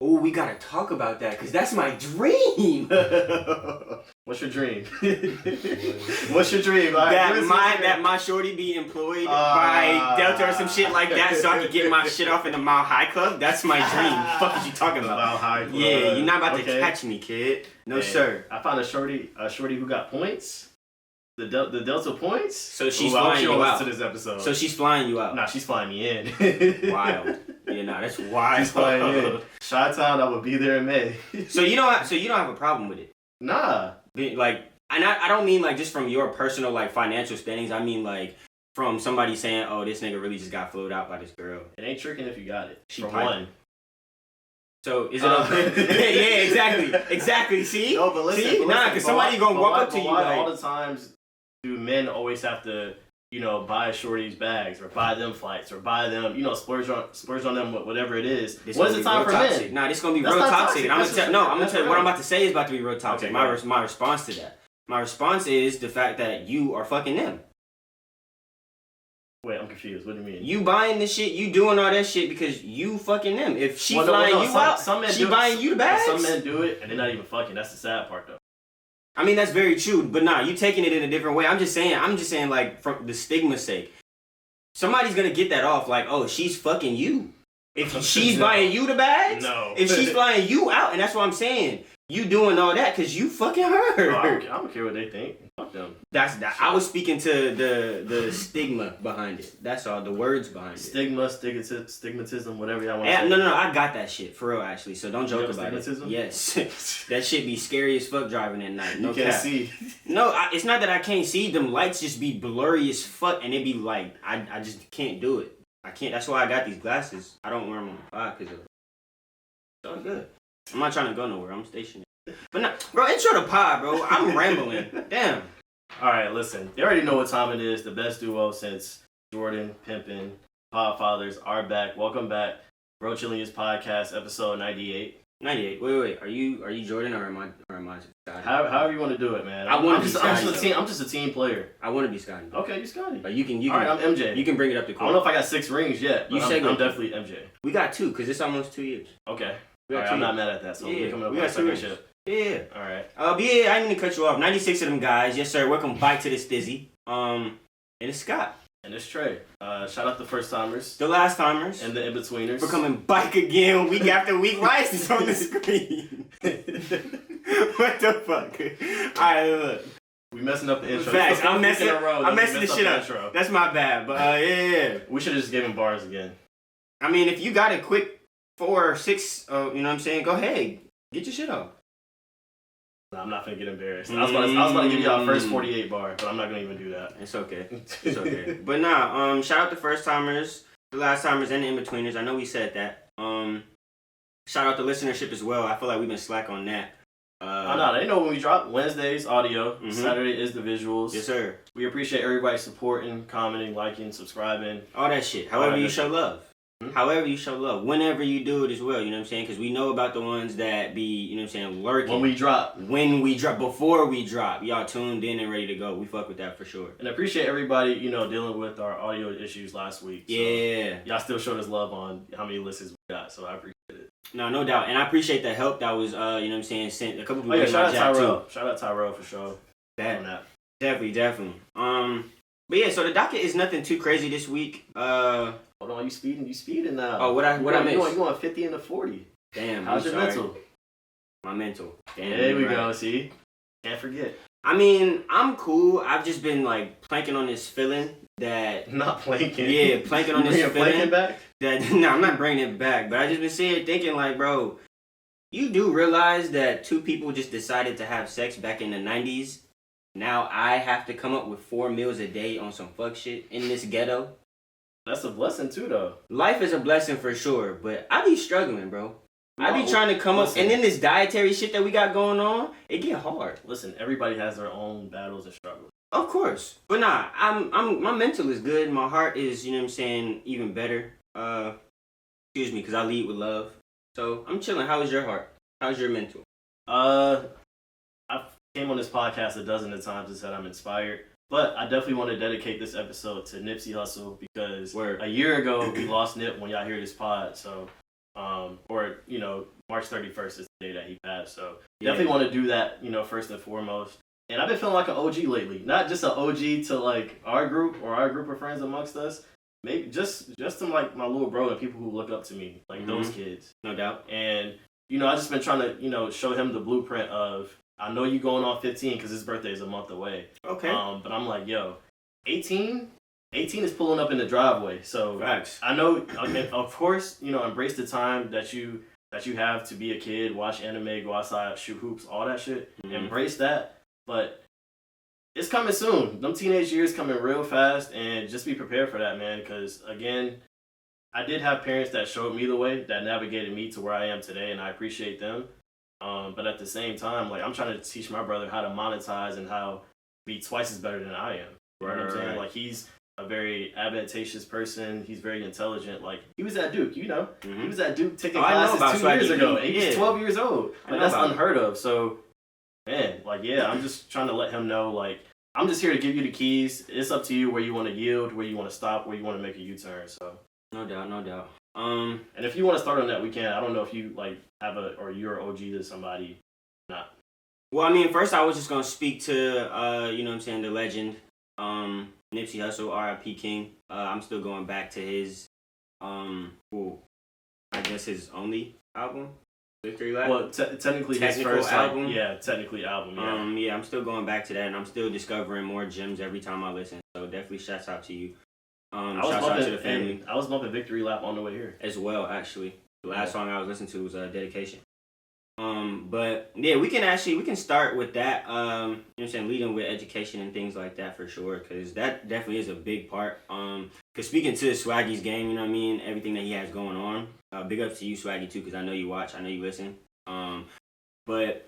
Oh, we gotta talk about that because that's my dream. What's your dream? What's your dream? That my shorty be employed by Delta or some shit like that, so I can get my shit off in the Mile High Club. That's my dream. Fuck is you talking about? Mile High Club. Yeah, you're not about to catch me, kid. No, sir. I found a shorty who got points. The Delta points. So she's flying you out. To this episode. So she's flying you out. Nah, she's flying me in. Wild. Yeah, nah, that's wild. She's flying in. Chi-Town, I will be there in May. So you don't have a problem with it? Nah. Like, and I don't mean like just from your personal like financial standings. I mean like from somebody saying, "Oh, this nigga really just got flowed out by this girl." It ain't tricking if you got it. She won. So is it? Yeah, exactly. See? No, but listen. See? Nah, because somebody gonna walk up to you like all the times. Do men always have to, buy shorties bags or buy them flights or buy them, splurge on them, whatever it is? What is the time for men? Nah, this gonna be real toxic. I'm gonna tell you what I'm about to say is about to be real toxic. Okay, my response to that. My response is the fact that you are fucking them. Wait, I'm confused. What do you mean? You buying this shit, you doing all that shit because you fucking them. If she flying you out, she buying you the bags. Some men do it and they're not even fucking. That's the sad part though. I mean, that's very true, but nah, you taking it in a different way. I'm just saying, like, from the stigma's sake, somebody's gonna get that off, like, oh, she's fucking you. If she's buying you the bags, if she's flying you out, and that's what I'm saying, you doing all that because you fucking her. I don't care what they think. Fuck them. I was speaking to the stigma behind it. That's all. The words behind it. Stigmatism, whatever y'all want to say. No, I got that shit for real, actually. So don't joke about stigmatism? It. Yes, that shit be scary as fuck driving at night. No you can't cap. See. No, it's not that I can't see. Them lights just be blurry as fuck, and it be like I just can't do it. I can't. That's why I got these glasses. I don't wear them on the pod because it's all good. I'm not trying to go nowhere. I'm stationary. But no, bro, intro the pod, bro. I'm rambling. Damn. All right, listen. You already know what time it is. The best duo since Jordan, Pimpin', Podfathers are back. Welcome back. Brochillians podcast, episode 98. 98. Wait. Are you Jordan or am I Scotty? However you want to do it, man. I'm just a team player. I want to be Scotty. Okay, you Scotty. But you can. All right, I'm MJ. You can bring it up to court. I don't know if I got 6 rings yet. But I'm definitely MJ. We got 2 because it's almost 2 years. Okay. All right, I'm not mad at that. So we're coming up with a second ship. Yeah. All right. Yeah, I didn't mean to cut you off. 96 of them guys. Yes, sir. Welcome back to this Dizzy. And it's Scott. And it's Trey. Shout out the first timers. The last timers. And the in-betweeners. We're coming back again week after week. Why is this on the screen? What the fuck? Alright, look. We messing up the intro. Facts. I'm messing the shit up. Intro. That's my bad. But yeah. We should have just given bars again. I mean, if you got a quick 4 or 6, you know what I'm saying? Go ahead. Get your shit off. No, I'm not gonna get embarrassed. I was about to give y'all first 48 bar, but I'm not gonna even do that. It's okay. It's okay. But nah, shout out the first timers, the last timers, and the in-betweeners. I know we said that. Shout out the listenership as well. I feel like we've been slack on that. They know when we drop Wednesdays audio, Saturday is the visuals. Yes, sir. We appreciate everybody supporting, commenting, liking, subscribing. All that shit. However you show love. Mm-hmm. However you show love. Whenever you do it as well, you know what I'm saying? Because we know about the ones that be, you know what I'm saying, lurking. When we drop. Before we drop. Y'all tuned in and ready to go. We fuck with that for sure. And I appreciate everybody, dealing with our audio issues last week. So yeah. Y'all still showed us love on how many listens we got, so I appreciate it. No doubt. And I appreciate the help that was, you know what I'm saying, sent. A couple people. Shout out Tyrell. Shout out Tyrell for sure. That. Definitely. But yeah, so the docket is nothing too crazy this week. Hold on, you speeding now. Oh, what I miss? You going 50 into 40. Damn. How's your mental? My mental. Damn. There we go. See, can't forget. I mean, I'm cool. I've just been like planking on this feeling that. Not planking. Yeah, planking on this feeling. Planking back? No, I'm not bringing it back. But I just been sitting here thinking like, bro, you do realize that 2 people just decided to have sex back in the 90s. Now I have to come up with 4 meals a day on some fuck shit in this ghetto. That's a blessing too, though. Life is a blessing for sure, but I be struggling, bro. I be trying to come up, and then this dietary shit that we got going on, it get hard. Listen, everybody has their own battles and struggles. Of course, but nah, my mental is good. My heart is, you know what I'm saying, even better. Excuse me, because I lead with love. So I'm chilling. How is your heart? How's your mental? I came on this podcast a dozen of times and said I'm inspired. But I definitely want to dedicate this episode to Nipsey Hussle because a year ago we lost Nip when y'all hear this pod. So, March 31st is the day that he passed. So definitely want to do that, first and foremost. And I've been feeling like an OG lately. Not just an OG to like our group or our group of friends amongst us. Maybe just to like my little bro and people who look up to me, like those kids. No doubt. And, I just been trying to, show him the blueprint of, I know you going on 15 because his birthday is a month away. Okay. But I'm like, 18 is pulling up in the driveway. So facts. I know, of course, embrace the time that you have to be a kid, watch anime, go outside, shoot hoops, all that shit. Embrace that. But it's coming soon. Them teenage years coming real fast, and just be prepared for that, man. Because, again, I did have parents that showed me the way, that navigated me to where I am today, and I appreciate them. But at the same time, like, I'm trying to teach my brother how to monetize and how to be twice as better than I am. You know what I'm saying? Like, he's a very advantageous person. He's very intelligent. Like, he was at Duke, He was at Duke taking classes 2 years ago. And he was 12 years old. Like, that's unheard of. So, man, like, I'm just trying to let him know, like, I'm just here to give you the keys. It's up to you where you want to yield, where you want to stop, where you want to make a U-turn. So, no doubt. And if you want to start on that, we can. I don't know if you like or you're OG to somebody, not. Well, I mean, first I was just gonna speak to the legend, Nipsey Hussle, R.I.P. King. I'm still going back to his, I guess his only album, Victory Lap. Well, technically his first album. Technically album. Yeah. I'm still going back to that, and I'm still discovering more gems every time I listen. So definitely shouts out to you. Shouts out to the family. I was bumping Victory Lap on the way here as well. Actually, the last song I was listening to was Dedication. But yeah, we can start with that. Leading with education and things like that for sure, because that definitely is a big part. Because speaking to Swaggy's game, everything that he has going on. Big ups to you, Swaggy, too, because I know you watch, I know you listen. But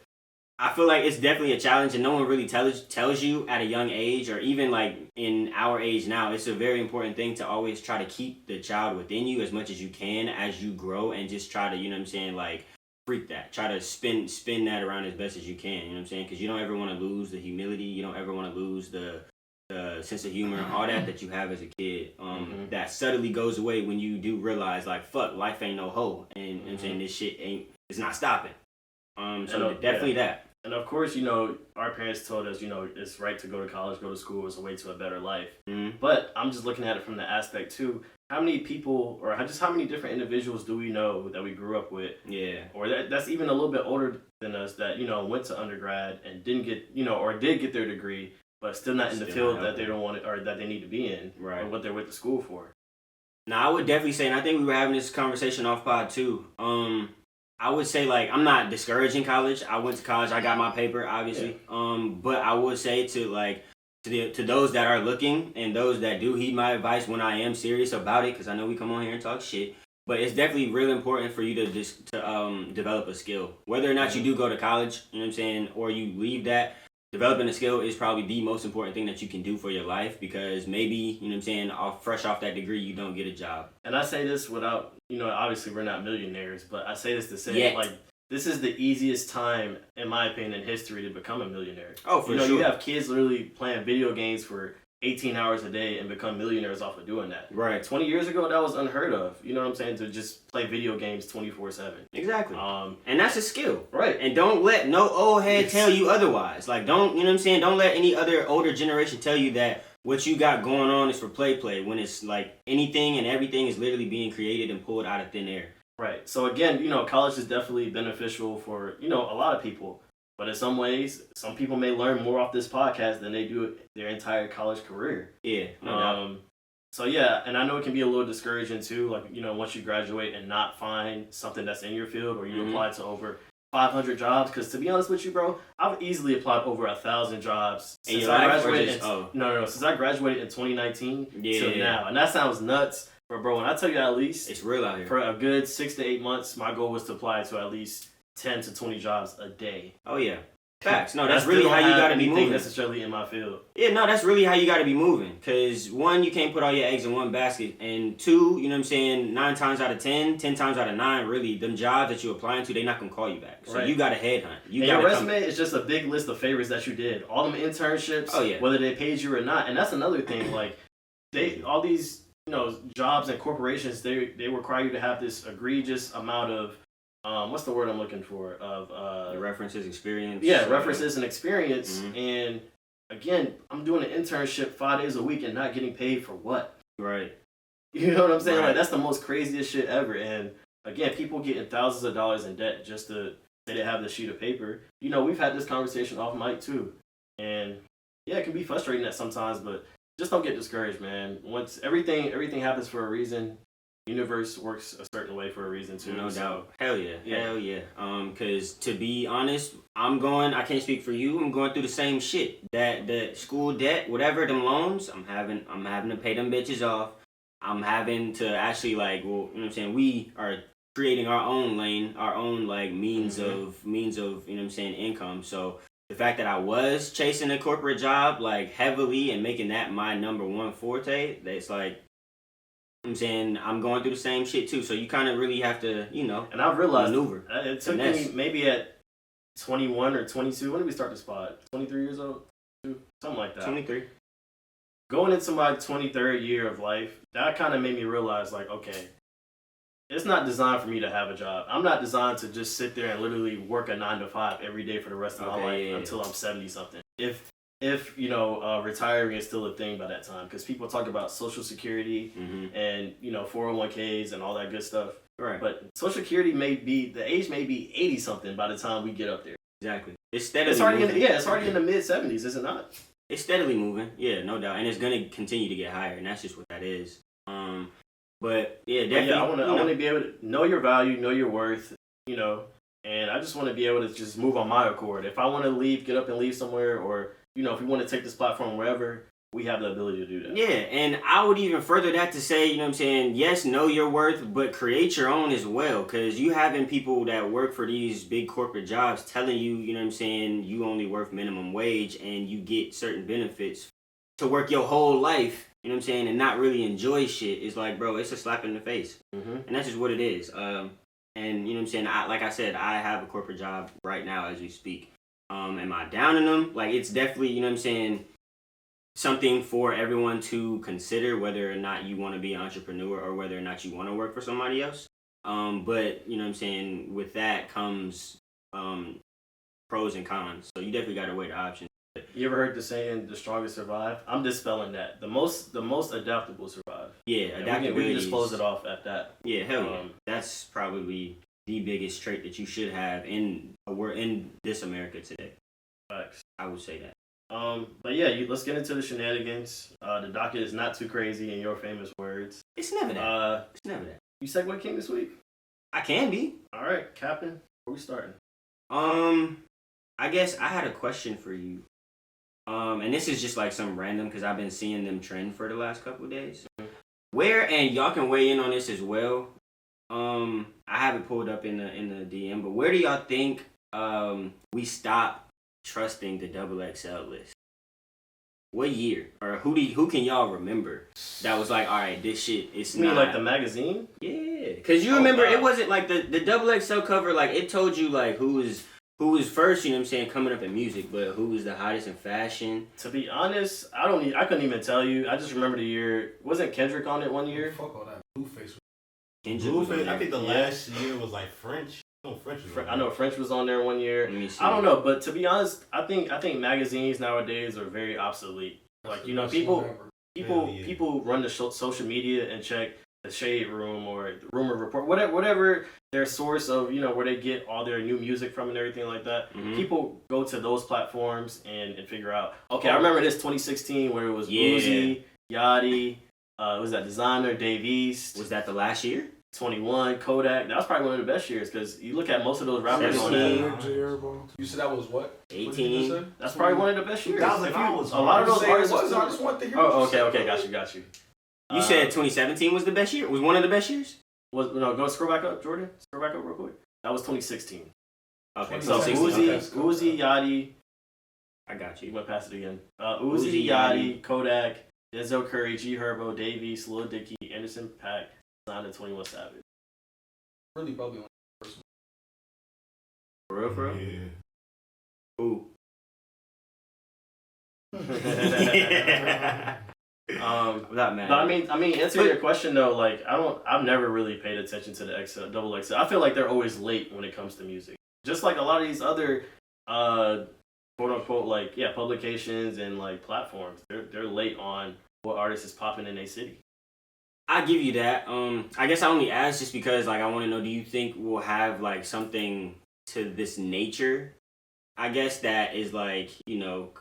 I feel like it's definitely a challenge, and no one really tells you at a young age, or even like in our age now. It's a very important thing to always try to keep the child within you as much as you can as you grow, and just try to, like, freak that. Try to spin that around as best as you can, because you don't ever want to lose the humility. You don't ever want to lose the sense of humor, all that you have as a kid. That subtly goes away when you do realize, like, fuck, life ain't no hoe, and this shit it's not stopping. So definitely that. And of course, our parents told us, it's right to go to college, go to school, it's a way to a better life. But I'm just looking at it from the aspect too. How many people, or just how many different individuals do we know that we grew up with? Yeah. Or that's even a little bit older than us that, went to undergrad and didn't get, or did get their degree, but still not in the field that they don't want it, or that they need to be in, right? Or what they went to school for. Now, I would definitely say, and I think we were having this conversation off pod too. I would say, like, I'm not discouraging college. I went to college. I got my paper, obviously. Yeah. But I would say to those that are looking and those that do heed my advice when I am serious about it, because I know we come on here and talk shit. But it's definitely really important for you to develop a skill. Whether or not you do go to college, or you leave that, developing a skill is probably the most important thing that you can do for your life, because maybe, fresh off that degree, you don't get a job. And I say this without, obviously we're not millionaires, but I say this to say, like, this is the easiest time, in my opinion, in history to become a millionaire. Oh, for sure. You have kids literally playing video games for 18 hours a day and become millionaires off of doing that. Right. 20 years ago, that was unheard of. You know what I'm saying? To just play video games 24/7. Exactly. And that's a skill. Right. And don't let no old head tell you otherwise. Like, don't let any other older generation tell you that what you got going on is for play, when it's like anything and everything is literally being created and pulled out of thin air. Right. So again, college is definitely beneficial for, a lot of people. But in some ways, some people may learn more off this podcast than they do their entire college career. Yeah. So yeah, and I know it can be a little discouraging too, like, once you graduate and not find something that's in your field, or you apply to over 500 jobs. Because to be honest with you, bro, I've easily applied over 1,000 jobs since I graduated. Since I graduated in 2019 till now, and that sounds nuts. But bro, when I tell you at least it's real out here. For a good 6 to 8 months, my goal was to apply to at least 10 to 20 jobs a day. Oh yeah. Facts. No, that's really how you gotta be moving. Necessarily in my field. Yeah, no, that's really how you gotta be moving. Cause one, you can't put all your eggs in one basket, and two, 9 times out of 10, 10 times out of 9, really, them jobs that you're applying to, they're not gonna call you back. So you gotta headhunt. Your resume is just a big list of favors that you did. All them internships, whether they paid you or not, and that's another thing. Like, all these jobs and corporations, they require you to have this egregious amount of what's the word I'm looking for? The references, experience. Yeah, references and experience. Mm-hmm. And again, I'm doing an internship 5 days a week and not getting paid for what? Right. You know what I'm saying? Right. Like, that's the most craziest shit ever. And again, people getting thousands of dollars in debt just to say they have this sheet of paper. You know, we've had this conversation off mic too. And yeah, it can be frustrating at sometimes, but just don't get discouraged, man. Once everything happens for a reason. Universe works a certain way for a reason too. No so. doubt. Hell yeah. Cause to be honest, I can't speak for you. I'm going through the same shit. That school debt, whatever, them loans, I'm having to pay them bitches off. I'm having to actually like, well, you know what I'm saying? We are creating our own lane, our own like means of, you know what I'm saying, income. So the fact that I was chasing a corporate job like heavily and making that my number one forte, that's like, I'm saying I'm going through the same shit too, so you kind of really have to, you know. And I've realized maneuver. It took me maybe at 21 or 22. When did we start the spot? 23 years old, something like that. 23. Going into my 23rd year of life, that kind of made me realize, like, okay, it's not designed for me to have a job. I'm not designed to just sit there and literally work a 9 to 5 every day for the rest of my life until I'm 70 something. If you know, retiring is still a thing by that time, because people talk about Social Security and, you know, 401ks and all that good stuff. Right. But Social Security the age may be 80 something by the time we get up there. Exactly. It's steadily moving. It's already in the mid 70s, is it not? It's steadily moving. Yeah, no doubt, and it's gonna continue to get higher, and that's just what that is. But yeah, definitely. Yeah, I want to be able to know your value, know your worth, you know, and I just want to be able to just move on my accord. If I want to leave, get up and leave somewhere, or you know, if we want to take this platform wherever, we have the ability to do that. Yeah, and I would even further that to say, you know what I'm saying, yes, know your worth, but create your own as well, because you having people that work for these big corporate jobs telling you, you know what I'm saying, you only worth minimum wage and you get certain benefits to work your whole life, you know what I'm saying, and not really enjoy shit. It's like, bro, it's a slap in the face. And that's just what it is. And you know what I'm saying, like I said, I have a corporate job right now as we speak. Am I down in them? Like, it's definitely, you know what I'm saying, something for everyone to consider, whether or not you want to be an entrepreneur or whether or not you want to work for somebody else. But, you know what I'm saying, with that comes pros and cons. So you definitely got to weigh the options. You ever heard the saying, the strongest survive? I'm dispelling that. The most adaptable survive. Yeah, adaptability. We can just close it off at that. Yeah, hell yeah. That's probably the biggest trait that you should have in this America today. Facts. I would say that. But yeah, let's get into the shenanigans. The docket is not too crazy in your famous words. It's never that. It's never that. You segue king this week? I can be. All right, Captain. Where we starting? I guess I had a question for you. And this is just like some random because I've been seeing them trend for the last couple of days. Where, and y'all can weigh in on this as well. I have it pulled up in the DM, but where do y'all think we stop trusting the XXL list? What year, or who can y'all remember that was like, all right, this shit is not. You mean like the magazine? Yeah, because you remember it wasn't like the XXL cover, like it told you like who was first, you know what I'm saying, coming up in music, but who was the hottest in fashion. To be honest, I couldn't even tell you. I just remember the year. Wasn't Kendrick on it one year? Fuck all that. Blueface. Blueface. I think the last year was like French. No, French was I know French was on there one year. Let me see. I don't know, but to be honest, I think magazines nowadays are very obsolete. Like, you know, people run the social media and check the Shade Room or the Rumor Report, whatever their source of, you know, where they get all their new music from and everything like that. People go to those platforms and figure out, okay, I remember this 2016 where it was Uzi, Yachty, was that Designer, Dave East. Was that the last year? 21, Kodak. That was probably one of the best years because you look at most of those rappers on that. You said that was what? 18. That's probably one of the best years. A lot of those artists. I just want to hear. Oh, okay, got you. You said 2017 was the best year? Was one of the best years? Go scroll back up, Jordan. Scroll back up real quick. That was 2016. Okay, so 2016. Uzi, Yachty. I got you. You went past it again. Uzi, Yachty, Kodak, Denzel Curry, G Herbo, Dave East, Lil Dicky, Anderson .Paak, Designer, 21 Savage. Really, probably one person. For real? Yeah. Ooh. I without mad. But I mean, answer your question though. Like, I've never really paid attention to the double XL. I feel like they're always late when it comes to music. Just like a lot of these other, quote unquote, like publications and like platforms. They're late on what artist is popping in a city. I give you that. I guess I only asked just because like I want to know. Do you think we'll have like something to this nature? I guess that is like,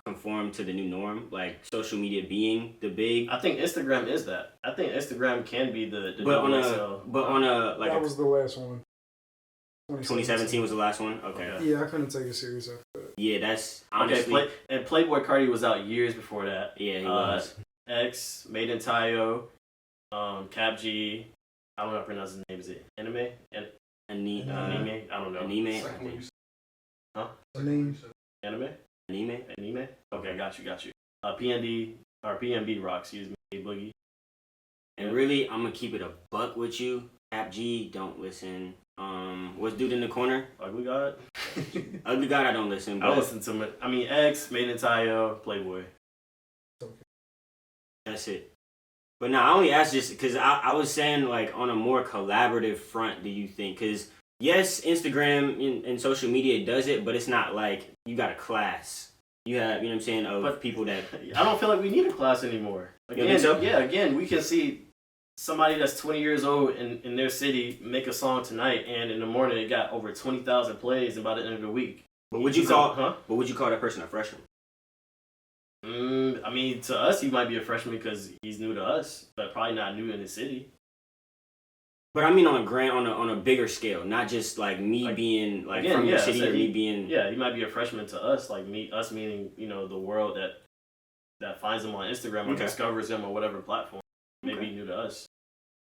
conform to the new norm, like social media being the big. I think Instagram is that. I think Instagram can be the but double XL. That was the last one. 2017 was the last one. Okay. Yeah, I couldn't take it serious after that. Yeah, that's honestly. Okay, and Playboy Cardi was out years before that. Yeah, he was. X, Made in Tayo, Cap G. I don't know how to pronounce his name. Is it Anime? Anime? I don't know. Anime. Huh? Anime. Anime? Okay, got you. PNB Rock, excuse me, Boogie. And really, I'm gonna keep it a buck with you. Cap G, don't listen. What's Dude in the Corner? Ugly God? Ugly God, I don't listen. But I listen to him. I mean, X, Made in Tayo, Playboy. That's it. But no, I only asked just because I was saying, like, on a more collaborative front, do you think? Because, yes, Instagram and social media does it, but it's not like you got a class. You have, you know what I'm saying, of people that... I don't feel like we need a class anymore. Again, again, we can see somebody that's 20 years old in their city make a song tonight, and in the morning it got over 20,000 plays, and by the end of the week. But would you call that person a freshman? I mean, to us, he might be a freshman because he's new to us, but probably not new in the city. But I mean, on a bigger scale, not just like me being like from the city or me being. Yeah, he might be a freshman to us, like us meaning the world that finds him on Instagram or discovers him or whatever platform. Maybe new to us.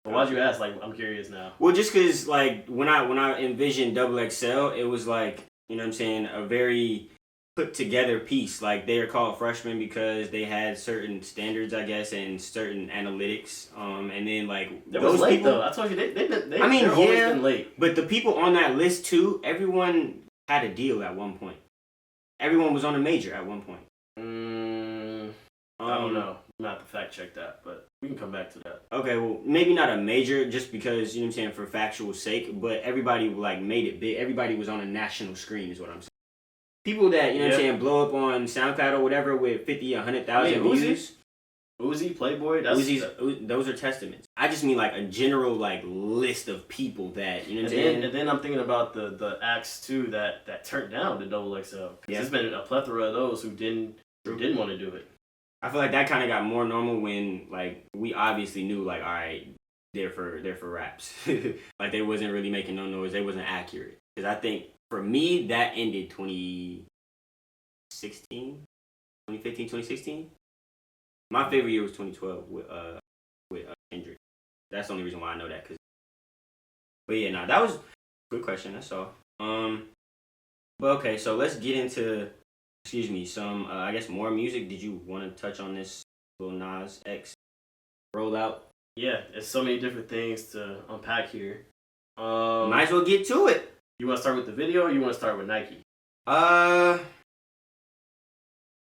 But why'd you ask? Like, I'm curious now. Well, just because like when I envisioned Double XL, it was like, you know what I'm saying, a very put together piece. Like, they are called freshmen because they had certain standards, I guess, and certain analytics. And then like those late, people, though. I told you they've always been late. But the people on that list too, everyone had a deal at one point. Everyone was on a major at one point. I don't know. I'm gonna have to fact check that, but we can come back to that. Okay, well, maybe not a major, just because, you know what I'm saying, for factual sake, but everybody like made it big. Everybody was on a national screen, is what I'm saying. People that, you know what I'm saying, blow up on SoundCloud or whatever with 50, 100,000 views. Uzi, Playboy, those are testaments. I just mean like a general like list of people that, you know what I'm saying? And then I'm thinking about the acts too that turned down the Double XL. Because there's been a plethora of those who didn't want to do it. I feel like that kind of got more normal when like we obviously knew like, all right, they're for raps. Like, they wasn't really making no noise. They wasn't accurate. Because I think for me that ended 2015, 2016. My favorite year was 2012 with Kendrick. That's the only reason why I know that. But yeah, no, that was a good question. That's all. But okay, so let's get into some I guess more music. Did you want to touch on this Lil Nas X rollout? Yeah, there's so many different things to unpack here. Might as well get to it. You want to start with the video, or you want to start with Nike?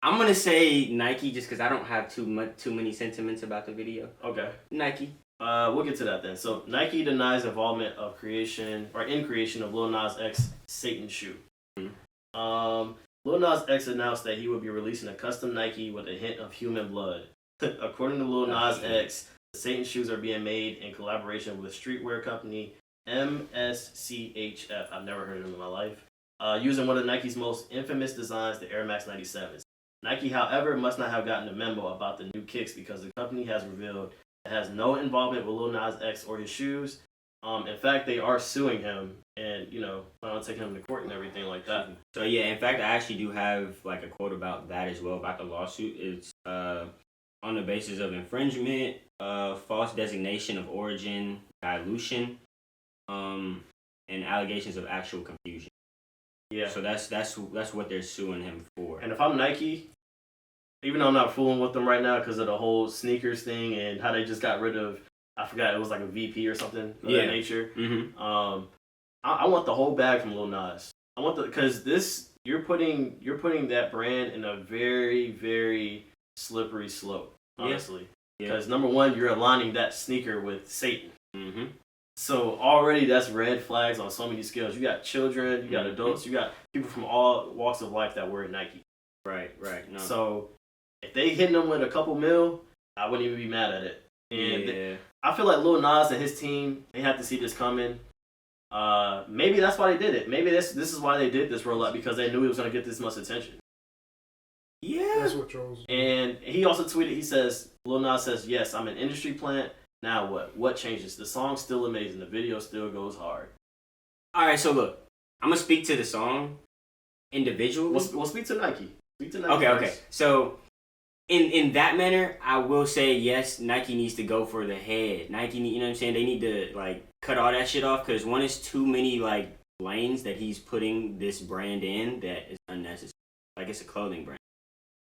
I'm gonna say Nike just because I don't have too many sentiments about the video. Okay, Nike. We'll get to that then. So Nike denies involvement of creation of Lil Nas X Satan shoe. Lil Nas X announced that he would be releasing a custom Nike with a hint of human blood. According to Lil Nas X, the Satan shoes are being made in collaboration with streetwear company MSCHF. I've never heard of them in my life. Using one of Nike's most infamous designs, the Air Max 97s. Nike, however, must not have gotten a memo about the new kicks because the company has revealed it has no involvement with Lil Nas X or his shoes. In fact, they are suing him and, plan on taking him to court and everything like that. So yeah, in fact, I actually do have like a quote about that as well, about the lawsuit. It's on the basis of infringement, false designation of origin, dilution, and allegations of actual confusion. Yeah. So that's what they're suing him for. And if I'm Nike, even though I'm not fooling with them right now because of the whole sneakers thing and how they just got rid of, I forgot, it was like a VP or something of that nature. Mm-hmm. I want the whole bag from Lil Nas. I want because you're putting that brand in a very, very slippery slope. Honestly. Because number one, you're aligning that sneaker with Satan. Mm-hmm. So already that's red flags on so many scales. You got children, you got adults, you got people from all walks of life that wear Nike. Right. No. So if they hitting them with a couple mil, I wouldn't even be mad at it. And I feel like Lil Nas and his team, they had to see this coming. Maybe that's why they did it. Maybe this is why they did this rollout, because they knew it was going to get this much attention. Yeah. That's what Charles. And he also tweeted, he says, Lil Nas says, yes, I'm an industry plant. Now what? What changes? The song's still amazing. The video still goes hard. All right, so look, I'm going to speak to the song individually. We'll speak to Nike. Speak to Nike Okay. first. So in that manner, I will say, yes, Nike needs to go for the head. Nike, you know what I'm saying? They need to, like, cut all that shit off, because one is too many, like, lanes that he's putting this brand in that is unnecessary. Like, it's a clothing brand.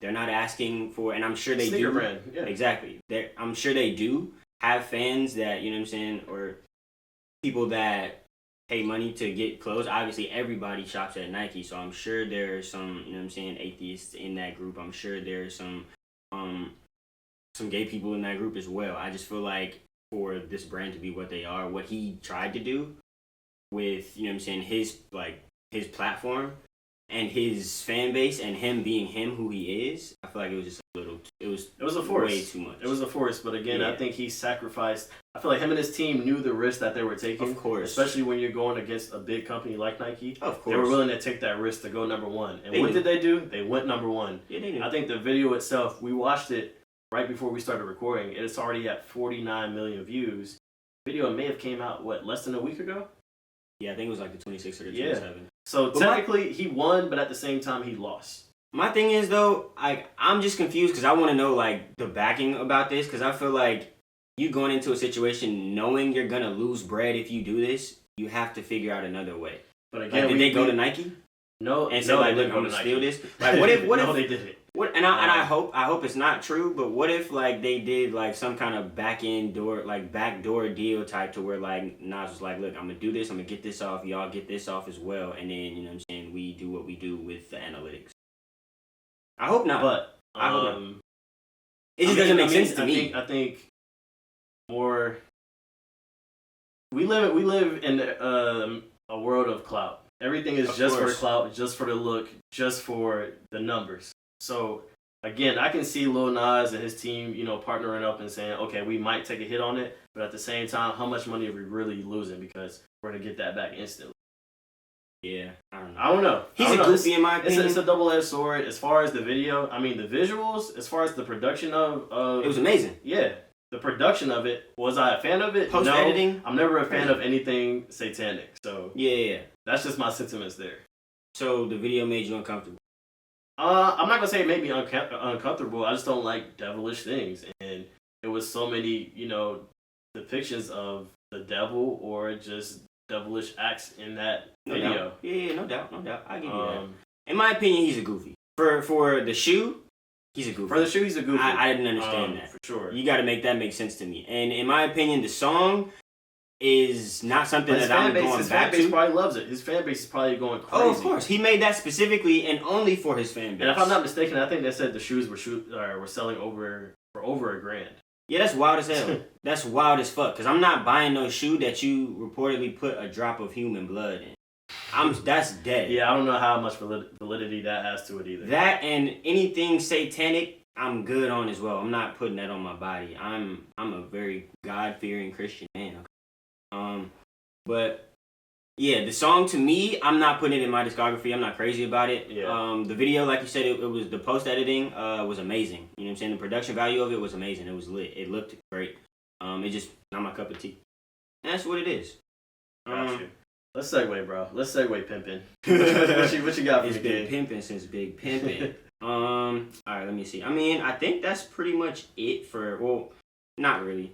They're not asking for, and I'm sure they Sneaker do. brand, yeah. Exactly. I'm sure they do have fans that, you know what I'm saying, or people that pay money to get clothes. Obviously, everybody shops at Nike, so I'm sure there's some, you know what I'm saying, atheists in that group. I'm sure there's some gay people in that group as well. I just feel like for this brand to be what they are, what he tried to do with, you know what I'm saying, his platform and his fan base and him being him who he is, I feel like it was just a little, it was a force. way too much. It was a force, but again, I think he sacrificed. I feel like him and his team knew the risk that they were taking. Of course. Especially when you're going against a big company like Nike. Of course. They were willing to take that risk to go number one. And what did they do? They went number one. Yeah, they did. I think the video itself, we watched it right before we started recording. It's already at 49 million views. The video may have came out, less than a week ago? Yeah, I think it was like the 26th or the 27th. So technically, he won, but at the same time, he lost. My thing is, though, I'm just confused because I want to know, like, the backing about this, because I feel like you going into a situation knowing you're going to lose bread if you do this, you have to figure out another way. But again, did they go to Nike? No, and say, like, look, I'm going to steal this? Like, what if... no, they didn't. I hope it's not true, but what if, like, they did, like, some kind of backdoor deal type to where, like, Nas was like, look, I'm going to do this, I'm going to get this off, y'all get this off as well, and then, you know what I'm saying, we do what we do with the analytics. I hope not. But I hope not. It just doesn't make sense to me. I think more. We live in a world of clout. Everything is just for the clout, just for the look, just for the numbers. So again, I can see Lil Nas and his team, partnering up and saying, okay, we might take a hit on it, but at the same time, how much money are we really losing because we're gonna get that back instantly? Yeah, I don't know. He's a goofy in my opinion. It's a double-edged sword. As far as the video, I mean, the visuals, as far as the production of it was amazing. Yeah, the production of it. Was I a fan of it? Post-editing? No, I'm never a fan of anything satanic. So yeah. That's just my sentiments there. So the video made you uncomfortable? I'm not gonna say it made me uncomfortable. I just don't like devilish things, and it was so many, depictions of the devil or just devilish acts in that video. Yeah, no doubt. I give you that. In my opinion, he's a goofy. For the shoe, he's a goofy. For the shoe, he's a goofy. I didn't understand that. For sure. You got to make that make sense to me. And in my opinion, the song is not something that I'm going back to. His fan base probably loves it. His fan base is probably going crazy. Oh, of course. He made that specifically and only for his fan base. And if I'm not mistaken, I think they said the shoes were selling for over $1,000. Yeah, that's wild as hell. That's wild as fuck. Because I'm not buying no shoe that you reportedly put a drop of human blood in. That's dead. Yeah, I don't know how much validity that has to it either. That and anything satanic, I'm good on as well. I'm not putting that on my body. I'm a very God-fearing Christian man. But yeah, the song to me, I'm not putting it in my discography. I'm not crazy about it. Yeah. The video, like you said, it was the post editing was amazing. You know what I'm saying? The production value of it was amazing. It was lit. It looked great. It just not my cup of tea. And that's what it is. Gotcha. Let's segue, bro. Let's segue pimping. what you got for me? It's been pimping since big pimping. All right, let me see. I mean, I think that's pretty much it for not really.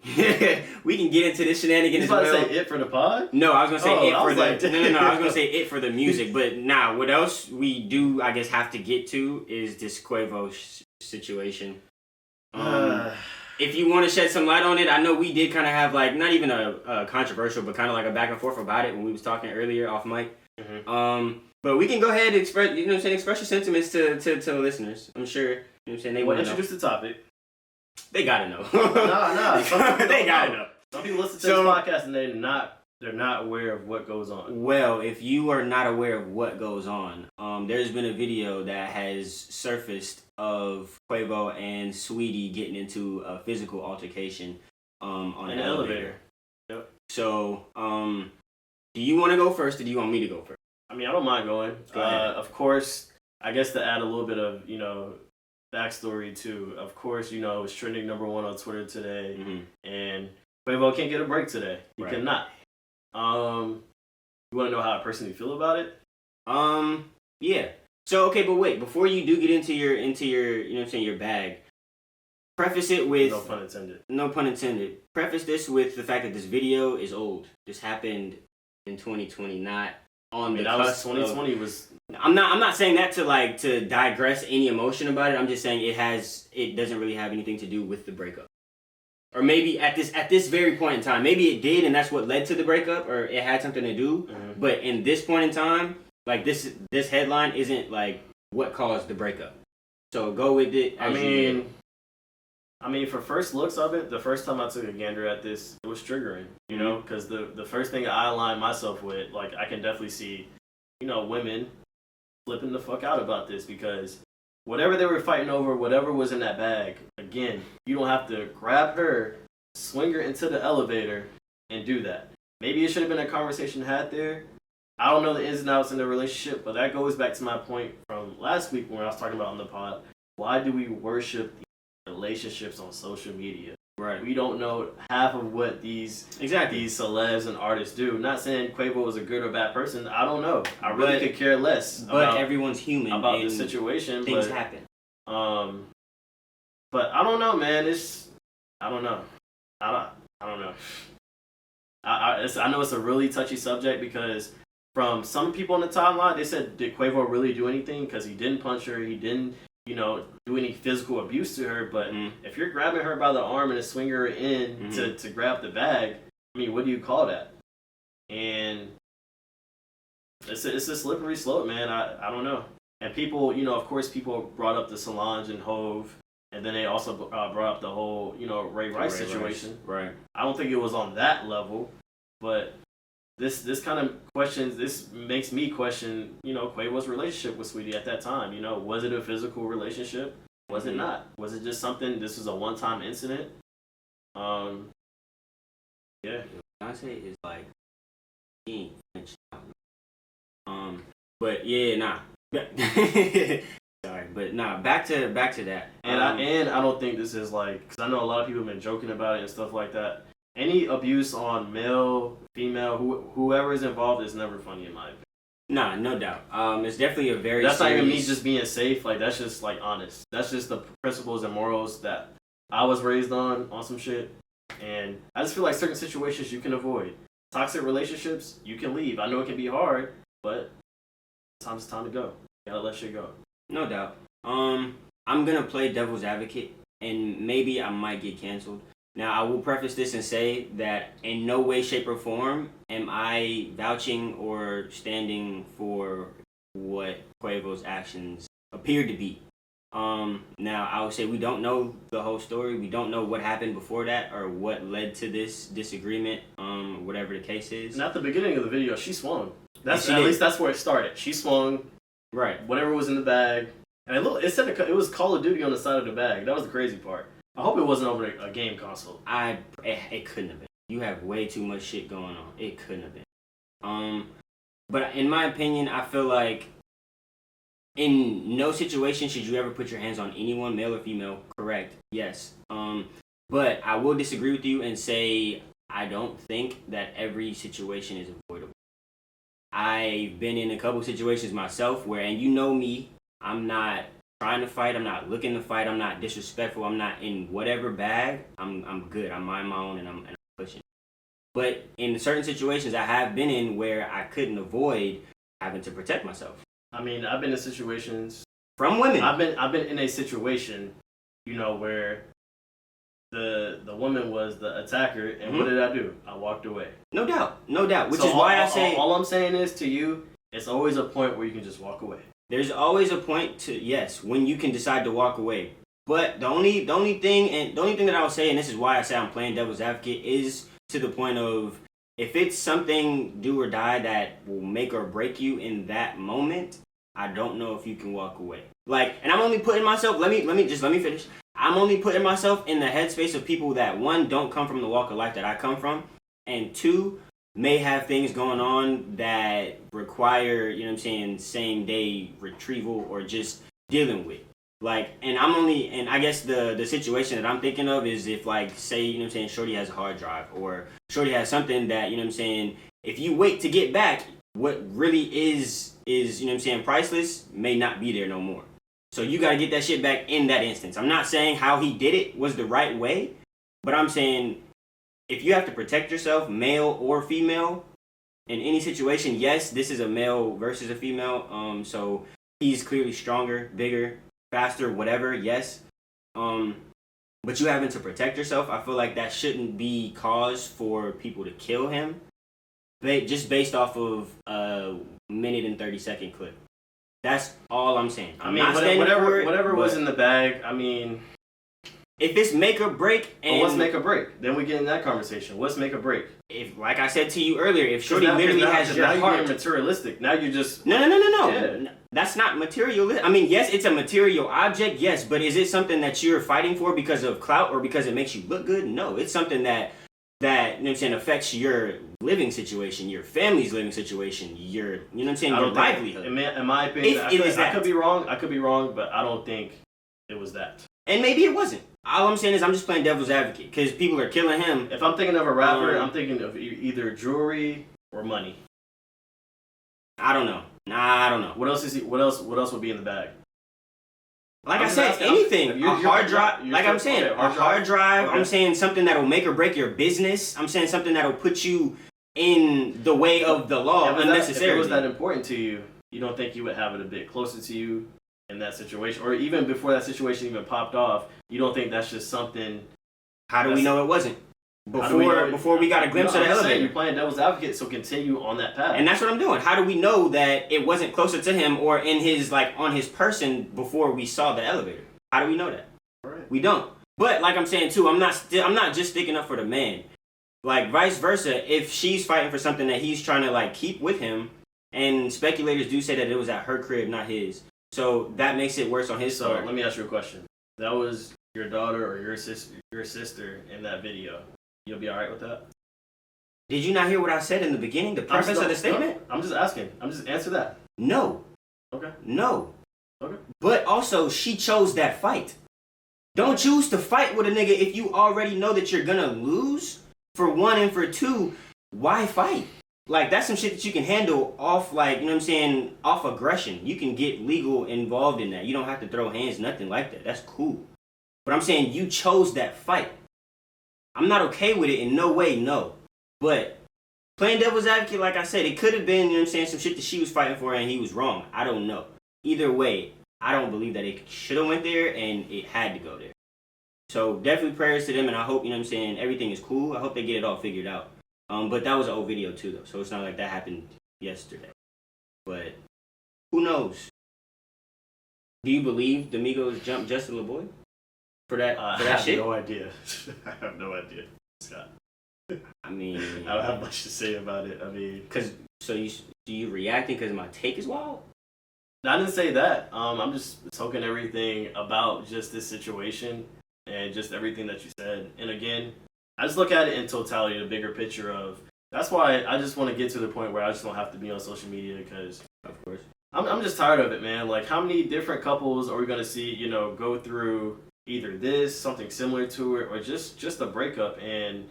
We can get into this shenanigan as well. You about to say it for the pod? No, I was gonna say it for the like, no. I was gonna say it for the music, but what else we do? I guess have to get to is this Quavo situation. If you want to shed some light on it, I know we did kind of have like not even a controversial, but kind of like a back and forth about it when we was talking earlier off mic. Mm-hmm. But we can go ahead and express, express your sentiments to the listeners. I'm sure, they want to know. Introduce the topic. They gotta know. Nah. They gotta know. Some people listen to this podcast and they're not aware of what goes on. Well, if you are not aware of what goes on, there's been a video that has surfaced of Quavo and Sweetie getting into a physical altercation on an elevator. Yep. So, do you want to go first, or do you want me to go first? I mean, I don't mind going. Go ahead. Of course, I guess to add a little bit of, backstory too. Of course, it was trending #1 on Twitter today, and Quavo can't get a break today. He cannot. You want to know how I personally feel about it? Yeah. So, okay, but wait, before you do get into your your bag, preface it with... No pun intended. No pun intended. Preface this with the fact that this video is old. This happened in 2020, not on the cusp. 2020 was... I'm not saying that to digress any emotion about it. I'm just saying it doesn't really have anything to do with the breakup. Or maybe at this very point in time, maybe it did, and that's what led to the breakup, or it had something to do. Mm-hmm. But in this point in time, like this headline isn't like what caused the breakup. So go with it. I mean, for first looks of it, the first time I took a gander at this, it was triggering. Because the first thing I aligned myself with, like, I can definitely see, women flipping the fuck out about this, because whatever they were fighting over, whatever was in that bag, again, you don't have to grab her, swing her into the elevator, and do that. Maybe it should have been a conversation had there. I don't know the ins and outs in the relationship, but that goes back to my point from last week when I was talking about on the pod. Why do we worship these relationships on social media? Right. We don't know half of what these celebs and artists do. Not saying Quavo was a good or bad person. I don't know. I really could care less. But everyone's human about the situation. Things happen. But I don't know, man. I don't know. I don't know. I know it's a really touchy subject, because from some people on the timeline, they said, did Quavo really do anything? Because he didn't punch her. He didn't, do any physical abuse to her. But if you're grabbing her by the arm and swinging her in to grab the bag, I mean, what do you call that? And it's a slippery slope, man. I don't know. And people, of course, people brought up the Solange and Hove, and then they also brought up the whole, Ray Rice situation. Right. I don't think it was on that level, but this kind of questions, this makes me question, Quavo's relationship with Sweetie at that time. Was it a physical relationship? Was it not? Was it just something, this was a one-time incident? Yeah. I say it's like, he ain't French. But yeah, nah. Sorry, but nah, back to that. And I don't think this is like, because I know a lot of people have been joking about it and stuff like that. Any abuse on male, female, whoever is involved is never funny in my opinion. Nah, no doubt. It's definitely a very That's not even me just being safe. Like, that's just like honest. That's just the principles and morals that I was raised on some shit. And I just feel like certain situations you can avoid. Toxic relationships, you can leave. I know it can be hard, but sometimes it's time to go. You gotta let shit go. No doubt. I'm gonna play devil's advocate, and maybe I might get canceled. Now, I will preface this and say that in no way, shape, or form am I vouching or standing for what Quavo's actions appear to be. Now, I would say we don't know the whole story. We don't know what happened before that or what led to this disagreement, whatever the case is. And at the beginning of the video, she swung. At least that's where it started. She swung. Right. Whatever was in the bag. And it said it was Call of Duty on the side of the bag. That was the crazy part. I hope it wasn't over a game console. It couldn't have been. You have way too much shit going on. It couldn't have been. But in my opinion, I feel like in no situation should you ever put your hands on anyone, male or female. Correct. Yes. But I will disagree with you and say I don't think that every situation is avoidable. I've been in a couple situations myself where, and you know me, I'm not trying to fight, I'm not looking to fight, I'm not disrespectful, I'm not in whatever bag, I'm good, I'm mind my own and I'm pushing. But in certain situations I have been in where I couldn't avoid having to protect myself. I mean, I've been in situations from women. I've been in a situation, where the woman was the attacker, and what did I do? I walked away. No doubt. Which is why I say all I'm saying is to you, it's always a point where you can just walk away. There's always a point to, yes, when you can decide to walk away. But the only thing that I would say, and this is why I say I'm playing devil's advocate, is to the point of if it's something do or die that will make or break you in that moment, I don't know if you can walk away. Like, and I'm only putting myself. Let me finish. I'm only putting myself in the headspace of people that, one, don't come from the walk of life that I come from, and two, may have things going on that require, you know what I'm saying, same day retrieval or just dealing with. Like, and I guess the situation that I'm thinking of is if, like, say, you know what I'm saying, Shorty has a hard drive or Shorty has something that, you know what I'm saying, if you wait to get back, what really is, you know what I'm saying, priceless may not be there no more. So you got to get that shit back in that instance. I'm not saying how he did it was the right way, but I'm saying if you have to protect yourself, male or female, in any situation, yes, this is a male versus a female. So he's clearly stronger, bigger, faster, whatever, yes. But you having to protect yourself, I feel like that shouldn't be cause for people to kill him. Just based off of a minute and 30-second clip. That's all I'm saying. I'm not standing for it, whatever was in the bag, I mean... If it's make or break... But what's make or break? Then we get in that conversation. What's make or break? If, like I said to you earlier, if Shorty literally has your heart... Now you're materialistic. Now you just... No. Yeah. That's not material. I mean, yes, it's a material object, yes, but is it something that you're fighting for because of clout or because it makes you look good? No, it's something that you know what I'm saying, affects your living situation, your family's living situation, your, you know what I'm saying, your livelihood. In my opinion, I could be wrong, but I don't think it was that. And maybe it wasn't. All I'm saying is I'm just playing devil's advocate because people are killing him. If I'm thinking of a rapper, I'm thinking of either jewelry or money. I don't know. I don't know. What else would be in the bag? Like I said, anything. A hard drive. Like I'm saying, a hard drive. Okay. I'm saying something that'll make or break your business. I'm saying something that'll put you in the way of the law unnecessarily. If it was that important to you, you don't think you would have it a bit closer to you in that situation? Or even before that situation even popped off, you don't think that's just something... How do we know it wasn't? Before we got a glimpse of the elevator. You're playing devil's advocate, so continue on that path. And that's what I'm doing. How do we know that it wasn't closer to him or in his, like, on his person before we saw the elevator? How do we know that? Right. We don't. But like I'm saying too, I'm not just sticking up for the man. Like vice versa, if she's fighting for something that he's trying to like keep with him, and speculators do say that it was at her crib, not his. So that makes it worse on his part. So let me ask you a question. That was your daughter or your sister in that video. You'll be alright with that? Did you not hear what I said in the beginning? The preface of the statement? I'm just asking. Answer that. No. Okay. No. Okay. But also, she chose that fight. Don't choose to fight with a nigga if you already know that you're gonna lose, for one, and for two, why fight? Like, that's some shit that you can handle off, like, you know what I'm saying, off aggression. You can get legal involved in that. You don't have to throw hands, nothing like that. That's cool. But I'm saying you chose that fight. I'm not okay with it in no way, no. But playing devil's advocate, like I said, it could have been, you know what I'm saying, some shit that she was fighting for and he was wrong. I don't know. Either way, I don't believe that it should have went there and it had to go there. So definitely prayers to them, and I hope, you know what I'm saying, everything is cool. I hope they get it all figured out. But that was an old video too, though, so it's not like that happened yesterday. But who knows? Do you believe the Migos jumped Justin LeBoy for that shit? I have no idea. I have no idea, Scott. I mean, I don't have much to say about it. I mean, do you reacting because my take is wild? I didn't say that. I'm just talking everything about just this situation and just everything that you said. And again, I just look at it in totality, the bigger picture of. That's why I just want to get to the point where I just don't have to be on social media because, of course, I'm just tired of it, man. Like, how many different couples are we gonna see, you know, go through either this, something similar to it, or just a breakup, and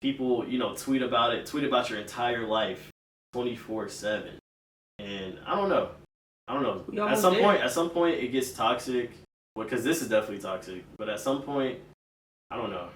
people, you know, tweet about your entire life 24/7. And I don't know. At some point it gets toxic. Well, because this is definitely toxic. But at some point, I don't know.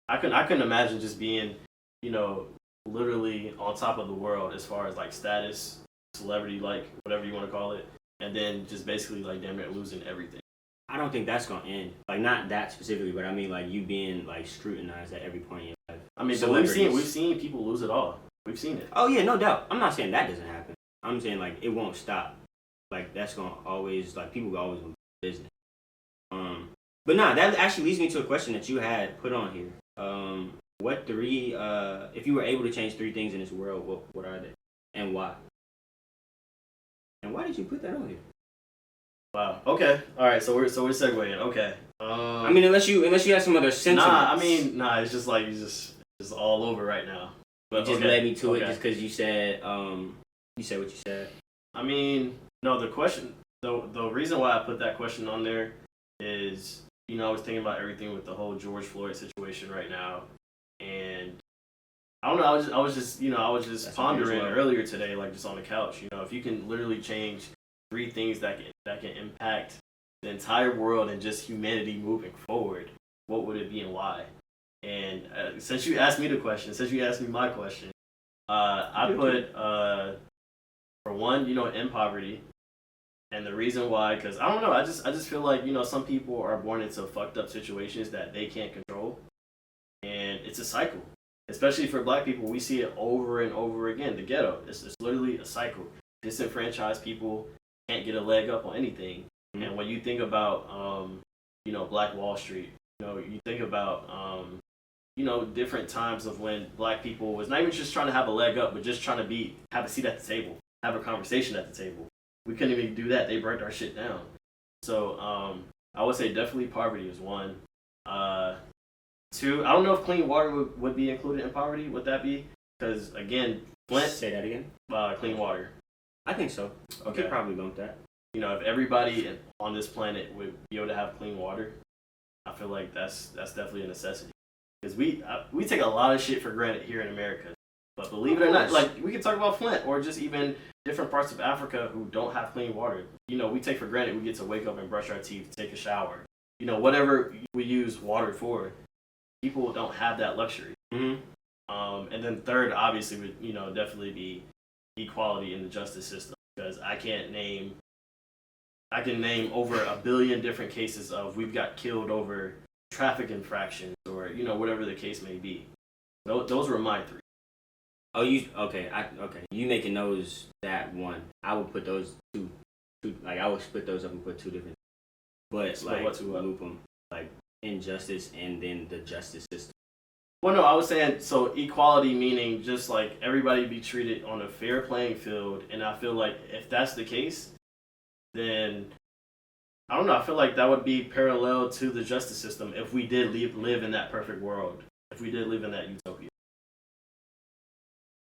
I couldn't imagine just being, you know, literally on top of the world as far as like status, celebrity, like whatever you want to call it, and then just basically like damn near losing everything. I don't think that's gonna end. Like, not that specifically, but I mean like you being like scrutinized at every point in your life. I mean, but we've seen people lose it all. We've seen it. Oh yeah, no doubt. I'm not saying that doesn't happen. I'm saying like it won't stop. Like that's gonna always, like, people always gonna be business. But nah, that actually leads me to a question that you had put on here. What three? If you were able to change 3 things in this world, what are they, and why? And why did you put that on here? Wow. Okay. All right. So we're segueing. Okay. I mean, unless you have some other sentiments. Nah. It's just like you just all over right now. But you just led me to it just because you said what you said. I mean, no. The question, the reason why I put that question on there is, I was thinking about everything with the whole George Floyd situation right now, and I don't know. I was just pondering earlier today, like just on the couch. If you can literally change 3 things that can impact the entire world and just humanity moving forward, what would it be and why? And since you asked me my question, I put for one, end poverty, and the reason why, because I don't know, I just feel like some people are born into fucked up situations that they can't control, and it's a cycle. Especially for Black people, we see it over and over again. The ghetto, it's literally a cycle. Disenfranchised people can't get a leg up on anything. Mm-hmm. And when you think about, Black Wall Street, you think about, different times of when Black people was not even just trying to have a leg up, but just trying to have a seat at the table, have a conversation at the table. We couldn't even do that. They burnt our shit down. So I would say definitely poverty is one. 2, I don't know if clean water would be included in poverty. Would that be? Because again, Flint. Say that again. Clean water. I think so. Okay. You could probably bump that. If everybody on this planet would be able to have clean water, I feel like that's definitely a necessity. Because we take a lot of shit for granted here in America. But believe it or not, like we can talk about Flint or just even different parts of Africa who don't have clean water. We take for granted we get to wake up and brush our teeth, take a shower. Whatever we use water for, people don't have that luxury. Mm-hmm. And then third, obviously, would definitely be equality in the justice system, because I can name over 1 billion different cases of we've got killed over traffic infractions or whatever the case may be. Those were my 3. Oh, okay. You making those that one? I would put those two. Like I would split those up and put 2 different. But like loop them like injustice and then the justice system. Well, no, I was saying, so equality meaning just like everybody be treated on a fair playing field, and I feel like if that's the case, then I don't know, I feel like that would be parallel to the justice system if we did live in that perfect world, if we did live in that utopia.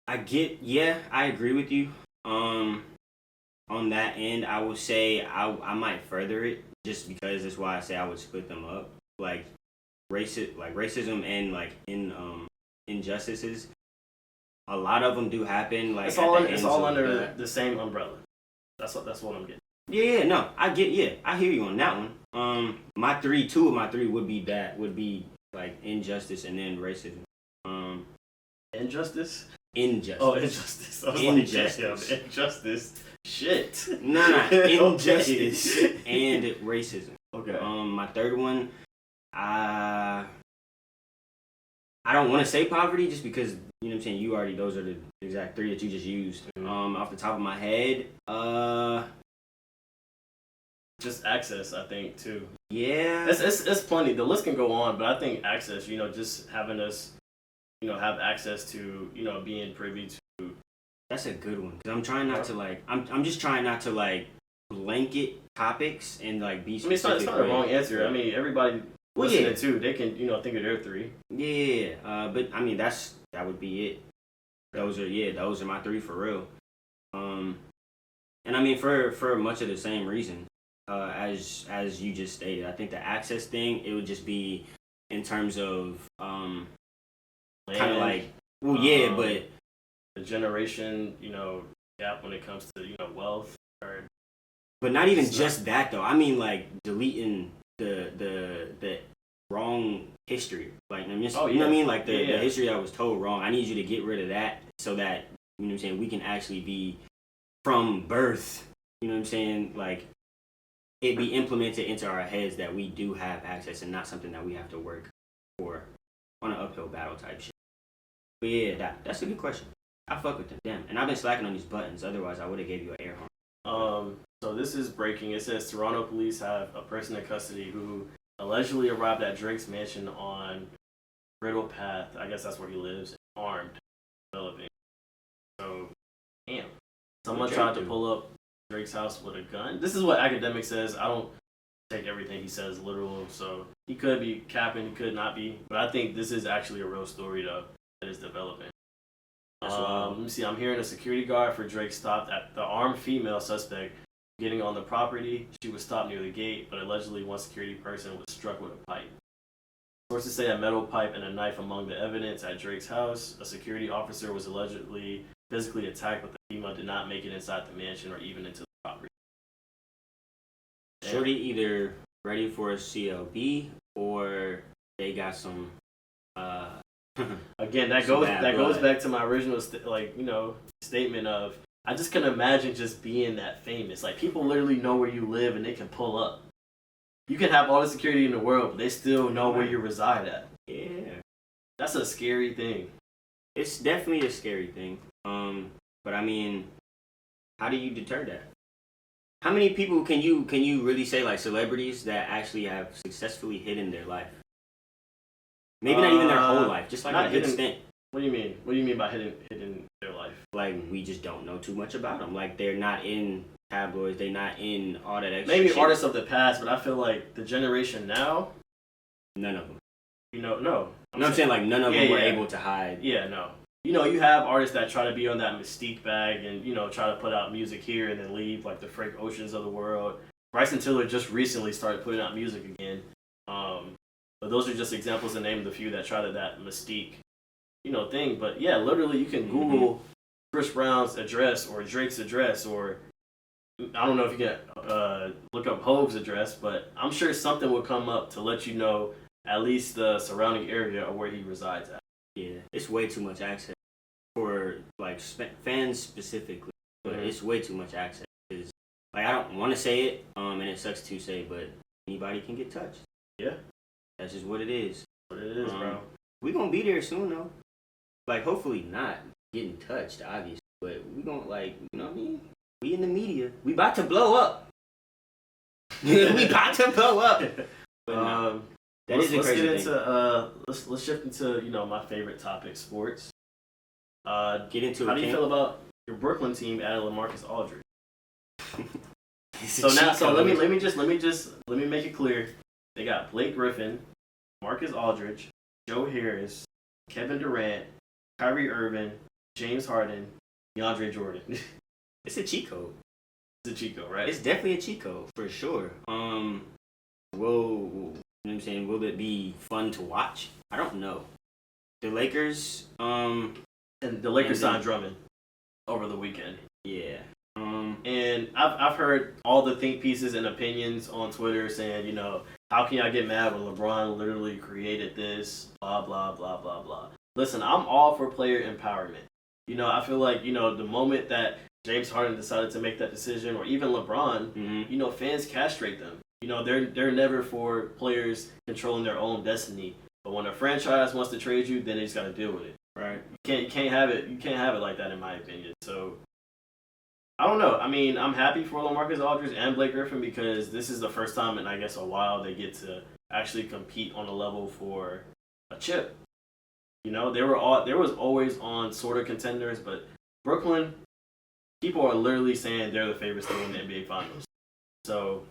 I agree with you. On that end, I would say I might further it just because that's why I say I would split them up. Like racism and like injustices, a lot of them do happen. Like it's all under the same umbrella. That's what I'm getting. Yeah, no, I hear you on that one. Two of my three would be like injustice and then racism. Injustice. Oh, injustice. Injustice. Like, injustice. Shit. Nah, injustice and racism. Okay. My third one, I don't want to say poverty just because, you know what I'm saying, those are the exact 3 that you just used. Off the top of my head, just access, I think, too. Yeah. It's plenty. The list can go on, but I think access, just having us, have access to, being privy to. That's a good one, because I'm trying not to, like, I'm just trying not to, like, blanket topics and, like, be specific. It's not a wrong answer. I mean, everybody listening, too, they can, think of their 3. Yeah, but, I mean, that would be it. Those are my 3 for real. And, I mean, for much of the same reason. As you just stated, I think the access thing, it would just be in terms of kind of like, but the generation, gap when it comes to wealth, but not even just that though. I mean, like deleting the wrong history, like you know what I mean, like the history that was told wrong. I need you to get rid of that so that you know what I'm saying we can actually be from birth. You know what I'm saying, like. It be implemented into our heads that we do have access and not something that we have to work for on an uphill battle type shit. But yeah, that's a good question. I fuck with them. Damn. And I've been slacking on these buttons. Otherwise, I would have gave you an air horn. So this is breaking. It says Toronto police have a person in custody who allegedly arrived at Drake's mansion on Brittle Path. I guess that's where he lives, armed, developing. So, damn. Someone tried to pull up Drake's house with a gun. This is what academic says. I don't take everything he says literal, so he could be capping, he could not be. But I think this is actually a real story, though, that is developing. Let me see. I'm hearing a security guard for Drake stopped at the armed female suspect getting on the property. She was stopped near the gate, but allegedly one security person was struck with a pipe. Sources say a metal pipe and a knife among the evidence at Drake's house. A security officer was allegedly physically attacked, but the female did not make it inside the mansion or even into the property. Shorty either ready for a CLB or they got some. Again, that goes back to my original statement of I just can imagine just being that famous. Like people literally know where you live and they can pull up. You can have all the security in the world, but they still know where you reside at. Yeah, that's a scary thing. It's definitely a scary thing. But I mean, how do you deter that? How many people can you really say like celebrities that actually have successfully hidden their life? Maybe not even their whole life, just like a good stint. What do you mean? What do you mean by hidden their life? Like we just don't know too much about them. Like they're not in tabloids, they're not in all that extra Maybe shit. Artists of the past, but I feel like the generation now, none of them. No. I'm saying like none of them were able to hide. Yeah, no. You have artists that try to be on that mystique bag and, try to put out music here and then leave, like the Frank Oceans of the world. Bryson Tiller just recently started putting out music again. But those are just examples to name the few that try to that mystique, thing. But yeah, literally you can Google Chris Brown's address or Drake's address, or I don't know if you can look up Hove's address, but I'm sure something will come up to let you know at least the surrounding area or where he resides at. Yeah, it's way too much access for like fans specifically, but it's way too much access. Cause, like I don't want to say it, and it sucks to say, but anybody can get touched. Yeah, that's just what it is. What it is, bro. We gonna be there soon though. Like hopefully not getting touched, obviously, but we gonna what I mean? We in the media. We about to blow up. We about to blow up. But let's get into let's shift into my favorite topic, sports. Get into how do you feel about your Brooklyn team adding LaMarcus Aldridge? Let me make it clear. They got Blake Griffin, Marcus Aldridge, Joe Harris, Kevin Durant, Kyrie Irving, James Harden, DeAndre Jordan. It's a cheat code. It's a cheat code, right? It's definitely a cheat code for sure. You know what I'm saying? Will it be fun to watch? I don't know. The Lakers, and the Lakers signed Drummond over the weekend. Yeah. And I've heard all the think pieces and opinions on Twitter saying, how can y'all get mad when LeBron literally created this? Blah blah blah blah blah. Listen, I'm all for player empowerment. I feel like the moment that James Harden decided to make that decision, or even LeBron, fans castrate them. They're never for players controlling their own destiny. But when a franchise wants to trade you, then they just got to deal with it. Right. You can't have it. You can't have it like that, in my opinion. So I don't know. I mean, I'm happy for LaMarcus Aldridge and Blake Griffin because this is the first time in I guess a while they get to actually compete on a level for a chip. There was always on sort of contenders, but Brooklyn, people are literally saying they're the favorites to win the NBA Finals. So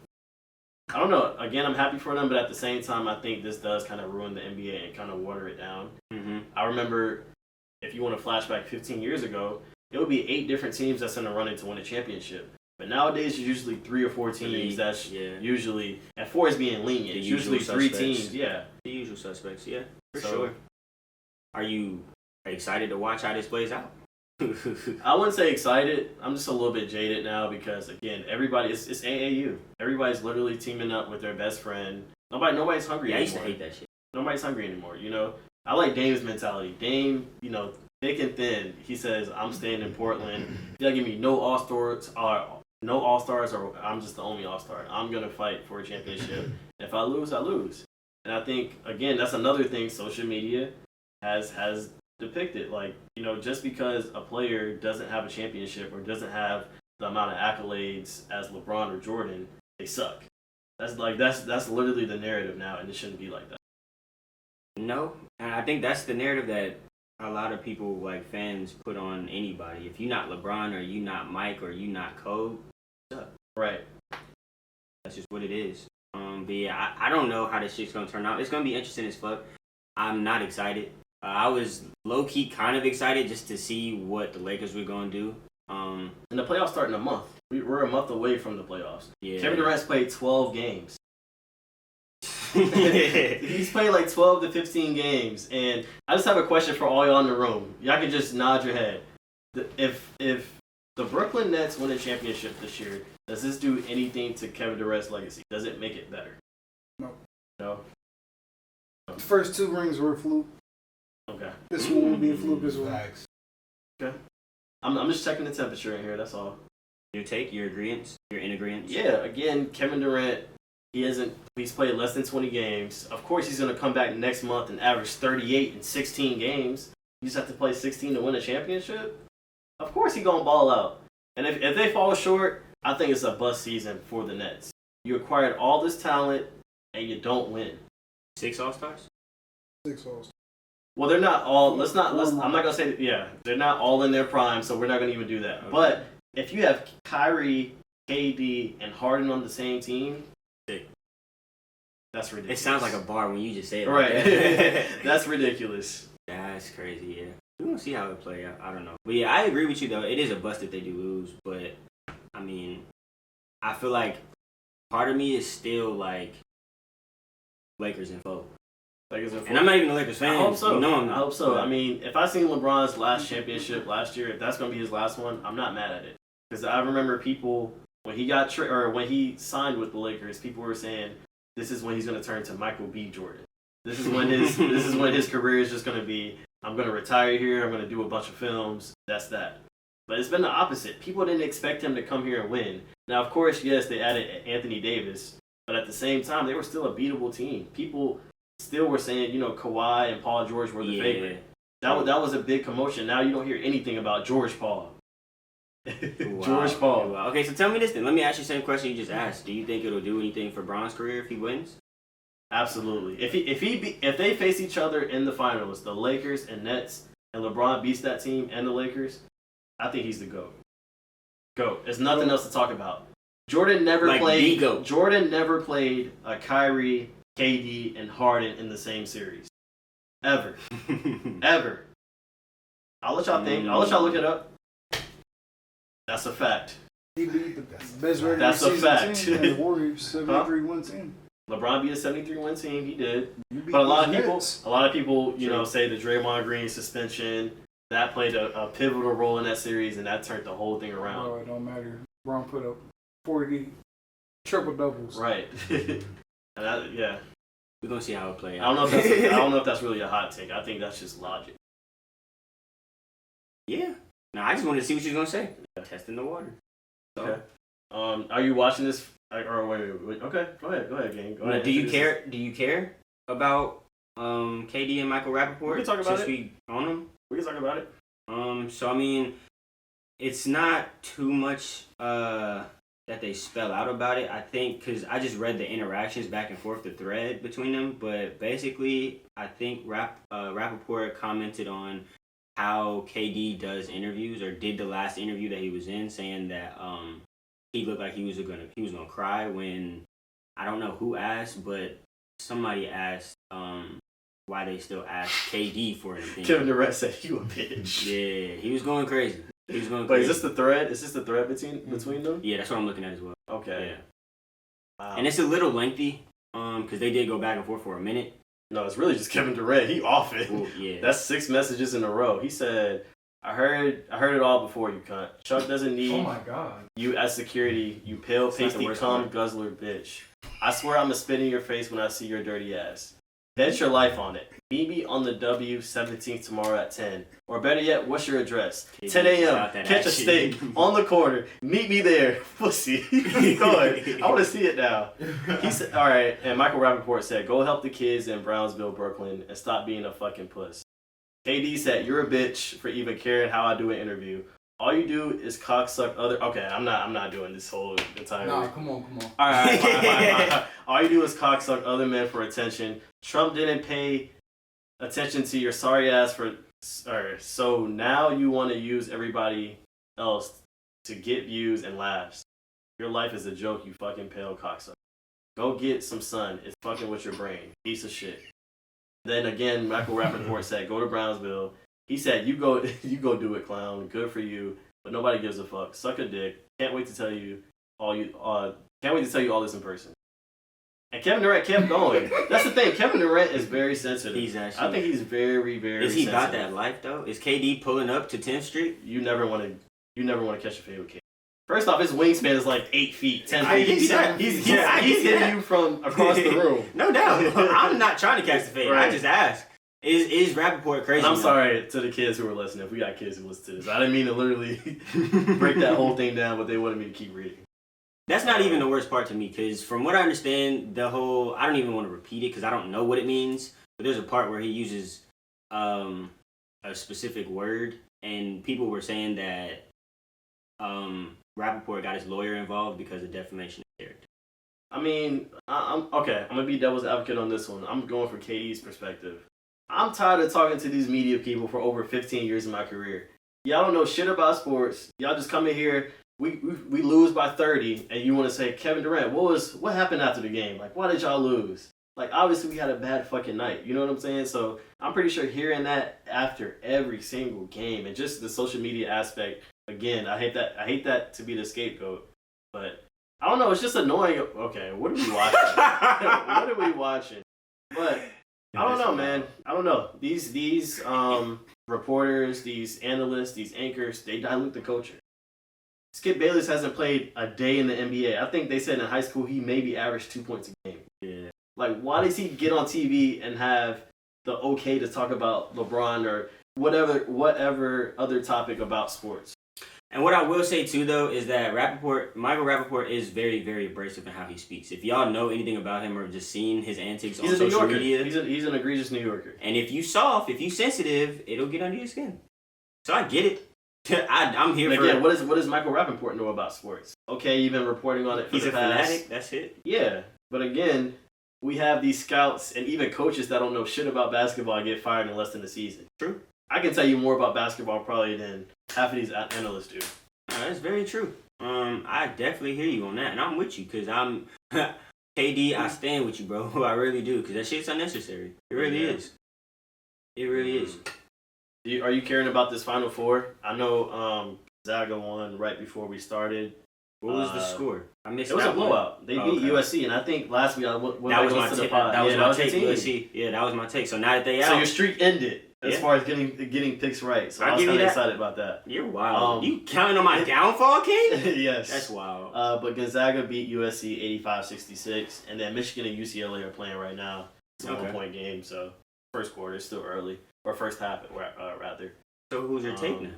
I don't know. Again, I'm happy for them, but at the same time, I think this does kind of ruin the NBA and kind of water it down. I remember, if you want to flashback 15 years ago, it would be 8 different teams that's in the running to win a championship. But nowadays, it's usually 3 or 4 teams that's usually, and 4 is being lenient. It's usually 3 teams, The usual suspects, for sure. Are you excited to watch how this plays out? I wouldn't say excited. I'm just a little bit jaded now because, again, it's AAU. Everybody's literally teaming up with their best friend. Nobody's hungry anymore. I used to hate that shit. Nobody's hungry anymore, I like Dame's mentality. Dame, thick and thin. He says, I'm staying in Portland. They'll give me no All-Stars, or I'm just the only All-Star. I'm going to fight for a championship. If I lose, I lose. And I think, again, that's another thing social media has depicted. Like, just because a player doesn't have a championship or doesn't have the amount of accolades as LeBron or Jordan, they suck. That's literally the narrative now, and it shouldn't be like that. No, and I think that's the narrative that a lot of people, like fans, put on anybody. If you're not LeBron or you not Mike or you not Kobe, what's up? Right. That's just what it is. But yeah, I don't know how this shit's gonna turn out. It's gonna be interesting as fuck. I'm not excited. I was low key kind of excited just to see what the Lakers were gonna do. And the playoffs start in a month. We're a month away from the playoffs. Yeah. Kevin Durant's played 12 games. He's played like 12 to 15 games, and I just have a question for all y'all in the room. Y'all can just nod your head. If the Brooklyn Nets win a championship this year, does this do anything to Kevin Durant's legacy? Does it make it better? No. No? The first 2 rings were a fluke. Okay. This one will be a fluke as well. Facts. Okay. I'm just checking the temperature in here, that's all. Your take, your agreement, your in agreement. Yeah, again, Kevin Durant, he's played less than 20 games. Of course he's going to come back next month and average 38 in 16 games. You just have to play 16 to win a championship? Of course he's going to ball out. And if they fall short, I think it's a bust season for the Nets. You acquired all this talent and you don't win. 6 All-Stars? 6 All-Stars. Well, they're not all. I'm not gonna say. Yeah, they're not all in their prime, so we're not gonna even do that. Okay. But if you have Kyrie, KD, and Harden on the same team, that's ridiculous. It sounds like a bar when you just say it. Right. That's ridiculous. That's crazy. Yeah, we're gonna see how it play out. I don't know, but yeah, I agree with you though. It is a bust if they do lose, but I mean, I feel like part of me is still like Lakers and foe. And I'm not even a Lakers fan. I hope so. You know I'm not. I hope so. I mean, if I seen LeBron's last championship last year, if that's going to be his last one, I'm not mad at it. Because I remember people, when he got when he signed with the Lakers, people were saying, this is when he's going to turn to Michael B. Jordan. This is when his career is just going to be, I'm going to retire here, I'm going to do a bunch of films, that's that. But it's been the opposite. People didn't expect him to come here and win. Now, of course, yes, they added Anthony Davis, but at the same time, they were still a beatable team. People still were saying, Kawhi and Paul George were the favorite. That was a big commotion. Now you don't hear anything about George Paul. Wow. George Paul. Wow. Okay, so tell me this then. Let me ask you the same question you just asked. Do you think it'll do anything for Bron's career if he wins? Absolutely. If they face each other in the finals, the Lakers and Nets, and LeBron beats that team and the Lakers, I think he's the GOAT. GOAT. There's nothing else to talk about. Jordan never played a Kyrie, KD, and Harden in the same series. Ever. Ever. I'll let y'all think. I'll let y'all look it up. That's a fact. He beat the best regular That's a season fact. team in the Warriors, 73-1 team. LeBron beat a 73-win team. He did. But a lot of people, say the Draymond Green suspension that played a pivotal role in that series, and that turned the whole thing around. Oh, it don't matter. Bron put up 40 triple doubles. Right. And yeah. We're gonna see how it plays out. I don't know if that's really a hot take. I think that's just logic. Yeah. No, I just wanted to see what you was gonna say. Testing the water. So. Okay. Are you watching this? Or wait. Okay, go ahead, gang. Go ahead. Do you care? Do you care about KD and Michael Rappaport? We can talk about since it. We own them. We can talk about it. So I mean, it's not too much that they spell out about it. I think because I just read the interactions back and forth, the thread between them. But basically, I think Rappaport commented on how KD does interviews or did the last interview that he was in, saying that he looked like he was gonna cry when, I don't know who asked, but somebody asked why they still ask KD for an opinion. Kevin Durant said, "You a bitch." Yeah, he was going crazy. But is this the thread? Is this the thread between them? Yeah, that's what I'm looking at as well. Okay. Yeah. Wow. And it's a little lengthy, because they did go back and forth for a minute. No, it's really just Kevin Durant. He off it. Well, yeah. That's 6 messages in a row. He said, I heard it all before you, cunt. Chuck doesn't need Oh my god. you as security, you pale, That's not the pasty, worst cum, part. guzzler bitch. I swear I'm gonna spit in your face when I see your dirty ass. Bet your life on it. Meet me on the W 17th tomorrow at 10. Or better yet, what's your address? 10 a.m. Shout that Catch a action. steak on the corner. Meet me there. Pussy. Go ahead. I want to see it now. He said, all right. And Michael Rappaport said, go help the kids in Brownsville, Brooklyn, and stop being a fucking puss. KD said, you're a bitch for even caring how I do an interview. All you do is cocksuck other. Okay, I'm not doing this whole entire. Nah, come on. All right. All you do is cocksuck other men for attention. Trump didn't pay attention to your sorry ass so now you want to use everybody else to get views and laughs. Your life is a joke, you fucking pale cocksucker. Go get some sun. It's fucking with your brain. Piece of shit. Then again, Michael Rappaport said, go to Brownsville. He said, you go do it, clown. Good for you. But nobody gives a fuck. Suck a dick. Can't wait to tell you all this in person. And Kevin Durant kept going. That's the thing. Kevin Durant is very sensitive. I think he's very, very Is he sensitive. about that life though? Is KD pulling up to 10th Street? You never want to catch a fade with KD. First off, his wingspan is like 8 feet, 10 feet. He's hitting you from across the room. No doubt. I'm not trying to catch the fade. Right. I just asked. Is Rappaport crazy? And I'm sorry to the kids who are listening. If we got kids who listen to this, I didn't mean to literally break that whole thing down, but they wanted me to keep reading. That's not even the worst part to me, because from what I understand, I don't even want to repeat it because I don't know what it means, but there's a part where he uses a specific word, and people were saying that Rappaport got his lawyer involved because of defamation of character. I mean, I'm okay. I'm going to be devil's advocate on this one. I'm going from KD's perspective. I'm tired of talking to these media people for over 15 years in my career. Y'all don't know shit about sports. Y'all just come in here. We lose by 30, and you want to say, Kevin Durant, what happened after the game? Like, why did y'all lose? Like, obviously, we had a bad fucking night. You know what I'm saying? So, I'm pretty sure hearing that after every single game, and just the social media aspect, again, I hate that to be the scapegoat. But, I don't know, it's just annoying. Okay, what are we watching? What are we watching? But, I don't know, man. I don't know. These reporters, these analysts, these anchors, they dilute the culture. Skip Bayless hasn't played a day in the NBA. I think they said in high school he maybe averaged 2 points a game. Yeah. Like, why does he get on TV and have the okay to talk about LeBron or whatever other topic about sports? And what I will say too, though, is that Michael Rappaport is very, very abrasive in how he speaks. If y'all know anything about him or just seen his antics on social media, he's an egregious New Yorker. And if you soft, if you sensitive, it'll get under your skin. So I get it. I'm here for it. What does Michael Rappaport know about sports? Okay, you've been reporting on it for the past. He's a fanatic. That's it. Yeah, but again, we have these scouts and even coaches that don't know shit about basketball get fired in less than a season. True. I can tell you more about basketball probably than half of these analysts do. That's very true. I definitely hear you on that, and I'm with you because I'm KD. I stand with you, bro. I really do because that shit's unnecessary. It really is. It really is. Are you caring about this Final Four? I know Gonzaga won right before we started. What was the score? I missed. It was a blowout. They beat USC, and I think last week that was my take. That was my take. USC. Yeah, that was my take. So now that they out, so your streak ended as far as getting picks right. So I was kind of excited about that. You're wild. You counting on my downfall, King? Yes, that's wild. But Gonzaga beat USC 85-66, and then Michigan and UCLA are playing right now. It's a 1-point game, so first quarter is still early. Or first half, rather. So who's your take now?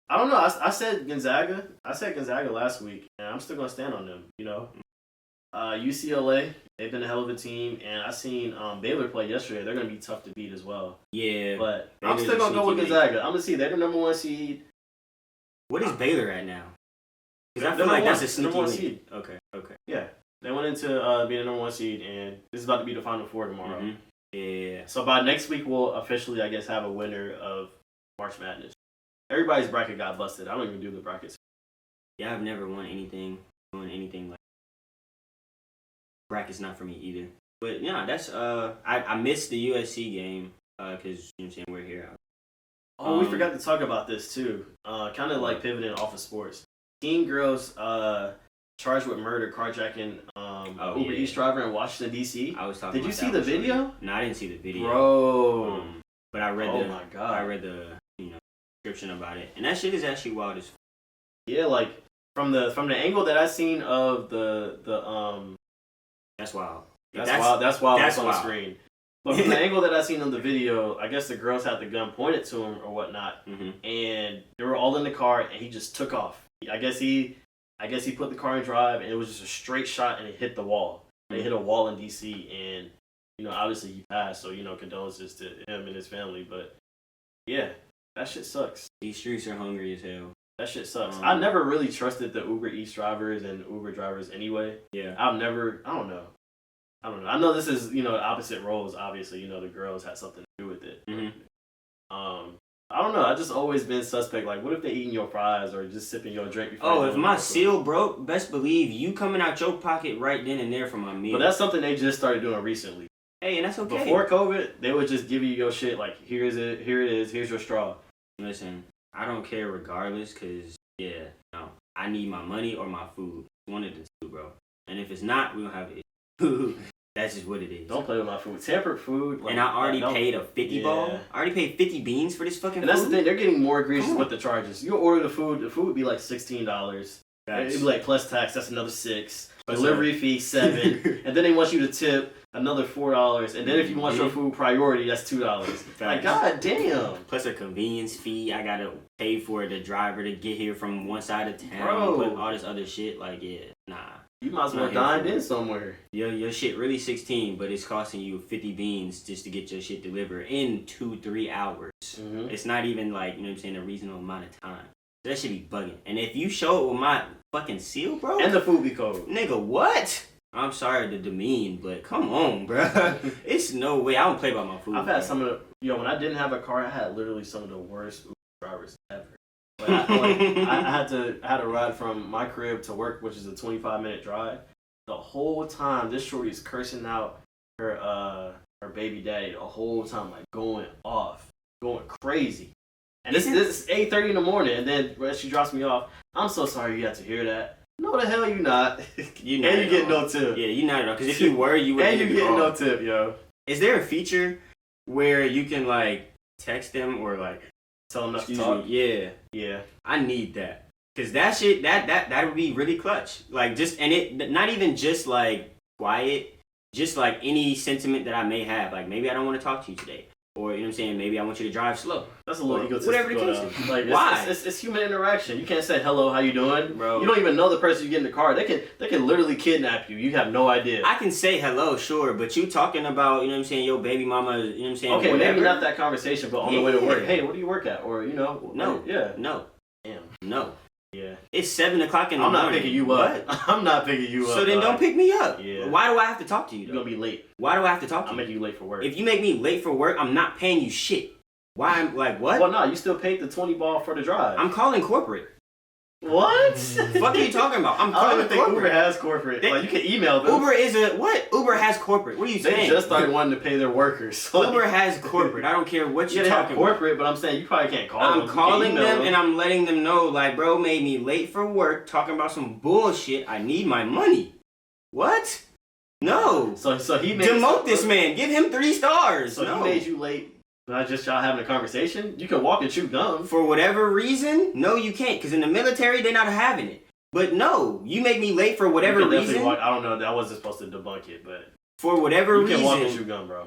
I don't know. I said Gonzaga. I said Gonzaga last week, and I'm still gonna stand on them. You know, UCLA. They've been a hell of a team, and I seen Baylor play yesterday. They're gonna be tough to beat as well. Yeah, but I'm still gonna go with Gonzaga. I'm gonna see they're the number 1 seed. What is Baylor at now? Because I feel like that's a sneaky number 1 seed. Okay. Yeah, they went into being the number 1 seed, and this is about to be the Final Four tomorrow. Mm-hmm. Yeah. So by next week, we'll officially, I guess, have a winner of March Madness. Everybody's bracket got busted. I don't even do the brackets. Yeah, I've never won anything like brackets. Not for me either. But yeah, that's I missed the USC game because you know what I'm saying, we're here. Oh, we forgot to talk about this too. Kind of like pivoting off of sports. Teen girls charged with murder, carjacking Uber Eats driver in Washington D.C. I was talking. Did you see the video? No, I didn't see the video, bro. But I read my God. I read the description about it, and that shit is actually wild as. Yeah, like from the angle that I seen of the That's wild. That's wild. That's on the screen. But from the angle that I seen on the video, I guess the girls had the gun pointed to him or whatnot, and they were all in the car, and he just took off. I guess he put the car in drive, and it was just a straight shot, and it hit the wall. They hit a wall in D.C., and obviously he passed. So condolences to him and his family. But yeah, That shit sucks. These streets are hungry as hell. That shit sucks. I never really trusted the Uber Eats drivers and Uber drivers anyway. Yeah. I don't know. I know this is, opposite roles, obviously. The girls had something to do with it. Mm-hmm. I don't know. I just always been suspect. Like, what if they eating your fries or just sipping your drink before? Oh, if my seal broke, best believe you coming out your pocket right then and there for my meal. But that's something they just started doing recently. Hey, and that's okay. Before COVID, they would just give you your shit like, here it is, here's your straw. Listen, I don't care regardless, cause I need my money or my food. One of the two, bro. And if it's not, we don't have it. That's just what it is. Don't play with my food. Tampered food. And I already paid a 50 ball. I already paid 50 beans for this fucking food. And that's the thing. They're getting more egregious with the charges. You order the food would be like $16. It'd be like plus tax. That's another $6. Delivery fee $7. And then they want you to tip another $4. And then if you want your food priority, that's $2. Like, god damn. Plus a convenience fee. I gotta pay for the driver to get here from one side of town. Bro. Put all this other shit. Like, nah. You might as well dined in somewhere. Your shit really 16, but it's costing you 50 beans just to get your shit delivered in 2-3 hours. Mm-hmm. It's not even like, a reasonable amount of time. That should be bugging. And if you show it with my fucking seal, bro. And the food be cold. Nigga, what? I'm sorry to demean, but come on, bro. It's no way. I don't play by my food. I've had some of the, when I didn't have a car, I had literally some of the worst Uber drivers ever. I had to ride from my crib to work, which is a 25-minute drive. The whole time, this shorty is cursing out her baby daddy the whole time, like going off, going crazy. And this is 8:30 in the morning, and then when she drops me off, I'm so sorry you had to hear that. No, the hell you not. You not. And you get no tip. Yeah, you not at all. Because if you were, you would. And you get no tip, yo. Is there a feature where you can like text them or like tell them not to talk? Yeah. I need that. Cause that shit, that would be really clutch. Like just, and it, not even just like quiet, just like any sentiment that I may have. Like maybe I don't want to talk to you today. Or, you know what I'm saying, maybe I want you to drive slow. That's a little egotistical. Whatever the case is. Like, why? It's human interaction. You can't say, hello, how you doing? Bro. You don't even know the person you get in the car. They can literally kidnap you. You have no idea. I can say hello, sure, but you talking about, you know what I'm saying, your baby mama, you know what I'm saying, okay, whatever. maybe not that conversation, but on the way to work, hey, where do you work at? Or, No. Yeah. No. Damn. No. Yeah. It's 7 o'clock in the morning. I'm not picking you up. What? I'm not picking you up. So then don't pick me up. Yeah. Why do I have to talk to you, though? You're going to be late. Why do I have to talk to you? I'll make you late for work. If you make me late for work, I'm not paying you shit. Why? Like, what? Well, no, you still paid the 20 ball for the drive. I'm calling corporate. What? Fuck are you talking about? I'm I don't calling even think corporate. Uber has corporate. Like, you can email them. Uber is a, what? Uber has corporate. What are you saying? They just started wanting to pay their workers. Uber has corporate. I don't care what you're they have talking corporate, about. but I'm saying you probably can't call them. I'm calling them and I'm letting them know, like, bro made me late for work talking about some bullshit. I need my money. What? No. So he made demote this man. Give him 3 stars. So he made you late. Not just y'all having a conversation. You can walk and chew gum. For whatever reason, no, you can't. Because in the military, they're not having it. But no, you make me late for whatever reason. I don't know. I wasn't supposed to debunk it, but for whatever reason, you can walk and chew gum, bro.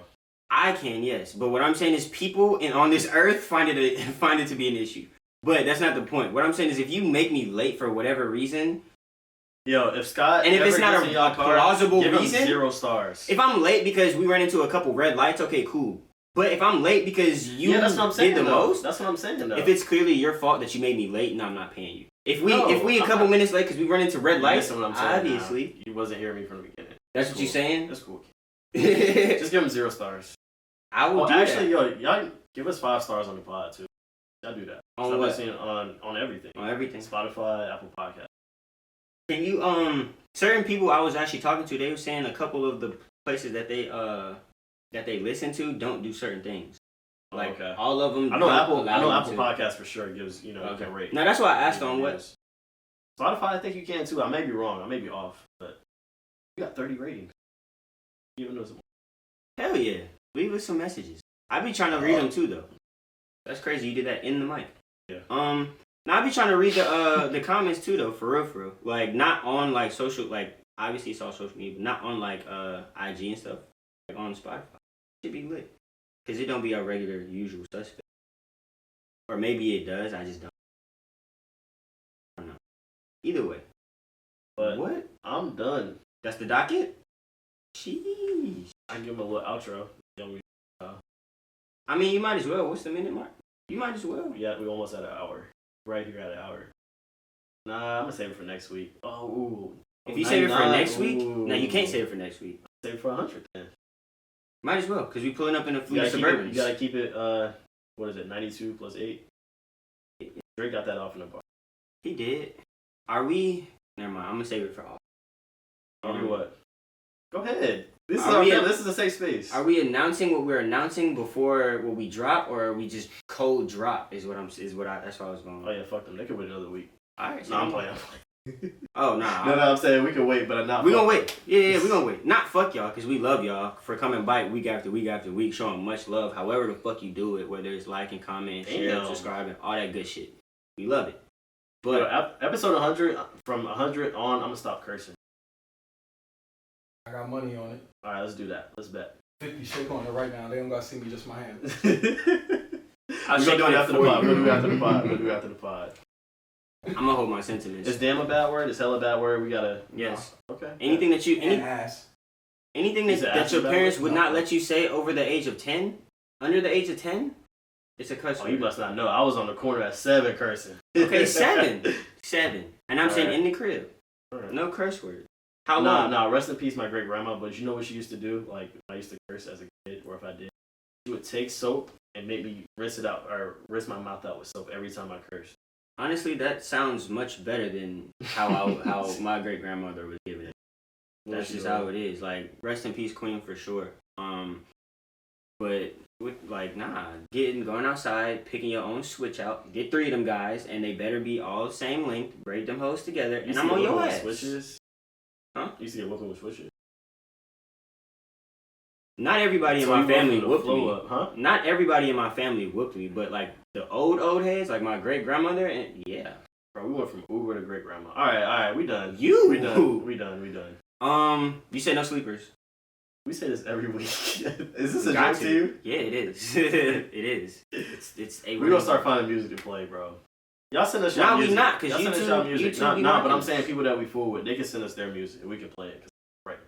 I can, yes. But what I'm saying is, people on this earth find it to be an issue. But that's not the point. What I'm saying is, if you make me late for whatever reason, yo, if Scott and if it's not a plausible give him reason, 0 stars. If I'm late because we ran into a couple red lights, okay, cool. But if I'm late because you that's what I'm saying, did the most, that's what I'm saying though. If it's clearly your fault that you made me late, no, I'm not paying you. If we a couple minutes late because we run into red lights, what I'm saying obviously. Now. You wasn't hearing me from the beginning. That's what you're saying? That's cool. Just give him 0 stars. I will do actually, that. y'all give us 5 stars on the pod too. Y'all do that. On what? On everything. On everything. Spotify, Apple Podcast. Can you certain people I was actually talking to, they were saying a couple of the places that they listen to don't do certain things. Like all of them. I know Apple Podcast for sure gives you can rate. Now that's why I asked on what. Spotify, I think you can too. I may be wrong. I may be off, but you got 30 ratings. You even know some. Hell yeah! Leave us some messages. I be trying to read them too though. That's crazy. You did that in the mic. Yeah. Now I be trying to read the comments too though. For real. Like not on like social. Like obviously it's all social media, but not on like IG and stuff. Like on Spotify. Should be lit. Because it don't be our regular, usual suspect. Or maybe it does, I just don't. I don't know. Either way. But what? I'm done. That's the docket? Sheesh. I can give him a little outro. I mean, you might as well. What's the minute mark? You might as well. Yeah, we almost at an hour. Right here at an hour. Nah, I'm gonna save it for next week. Oh, ooh. If you save it for 99, next week, ooh. no, you can't save it for next week. Save it for 100 then. Might as well, because we pulling up in a You fleet of gotta, keep it, Suburbans. you gotta keep it, what is it, 92 plus 8? Drake got that off in the bar. He did. Are we? Never mind. I'm gonna save it for all. Are we what? Go ahead. This is a safe space. Are we announcing what we're announcing before what we drop, or are we just cold drop? That's what I was going. Oh yeah, fuck them. They could wait another week. All right. No, I'm playing. Oh nah. No, I'm saying we can wait, but I'm not. We gonna wait. Yeah, we gonna wait. Not fuck y'all, cause we love y'all for coming by week after week after week, showing much love. However the fuck you do it, whether it's liking, comment, sharing, subscribing, all that good shit. We love it. But yo, episode 100, from 100 on, I'm gonna stop cursing. I got money on it. All right, let's do that. Let's bet. 50 shake on it right now. They don't gotta see me, just my hand. I'll We're shake gonna on do it it after the for pod. you. We're gonna do it after the pod. We're gonna do it after the pod. I'm gonna hold my sentiments. Is damn a bad word? Is hell a bad word? We gotta. Yes. Okay. Anything that you And ass. anything Is that, it that ass your about parents it? would No. not let you say over the age of 10, under the age of 10, it's a cuss Oh, word. you must not know. I was on the corner at 7 cursing. Okay, 7. And I'm saying Alright. in the crib. Alright. No curse word. How long? Nah, rest in peace, my great grandma. But you know what she used to do? Like, I used to curse as a kid, or if I did, she would take soap and make me rinse it out, or rinse my mouth out with soap every time I curse. Honestly, that sounds much better than how my great grandmother was giving it. That's just how it is. Like, rest in peace, Queen, for sure. But with, like, going outside, picking your own switch out, get 3 of them guys, and they better be all the same length. Braid them hoes together, and I'm on your ass. Switches? Huh? You used to get whooping with switches. Not everybody in So my you went family from the whooped flow me. up, huh? Not everybody in my family whooped me, but like the old heads, like my great grandmother, and yeah. Bro, we went from Uber to great grandma. All right, we done. You. We done. You said no sleepers. We say this every week. Is this a Got joke to you? Yeah, it is. it is. It's a. We're gonna start finding music to play, bro. Y'all send us y'all Nah, we music. not, 'cause y'all send us YouTube- y'all music. YouTube Nah, be but I'm knocking. saying people that we fool with, they can send us their music and we can play it. Right.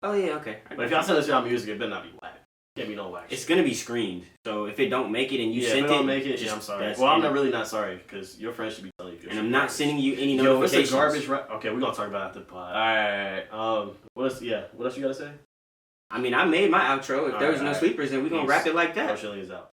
Oh yeah, okay. But if y'all send us y'all music, it better not be whack. Can't be no whack. It's shit. gonna be screened. So if it don't make it and you if sent it don't it, make it, just- yeah, I'm sorry. that's Well, I'm it. not really not sorry because your friends should be telling you. And I'm not sending you any Yo, it's notifications. a garbage. Okay, we're gonna talk about it after the pod. All right. What else you gotta say? I mean, I made my outro. If there was no Alright. sleepers, then we're gonna Peace. wrap it like that. Brochillians out.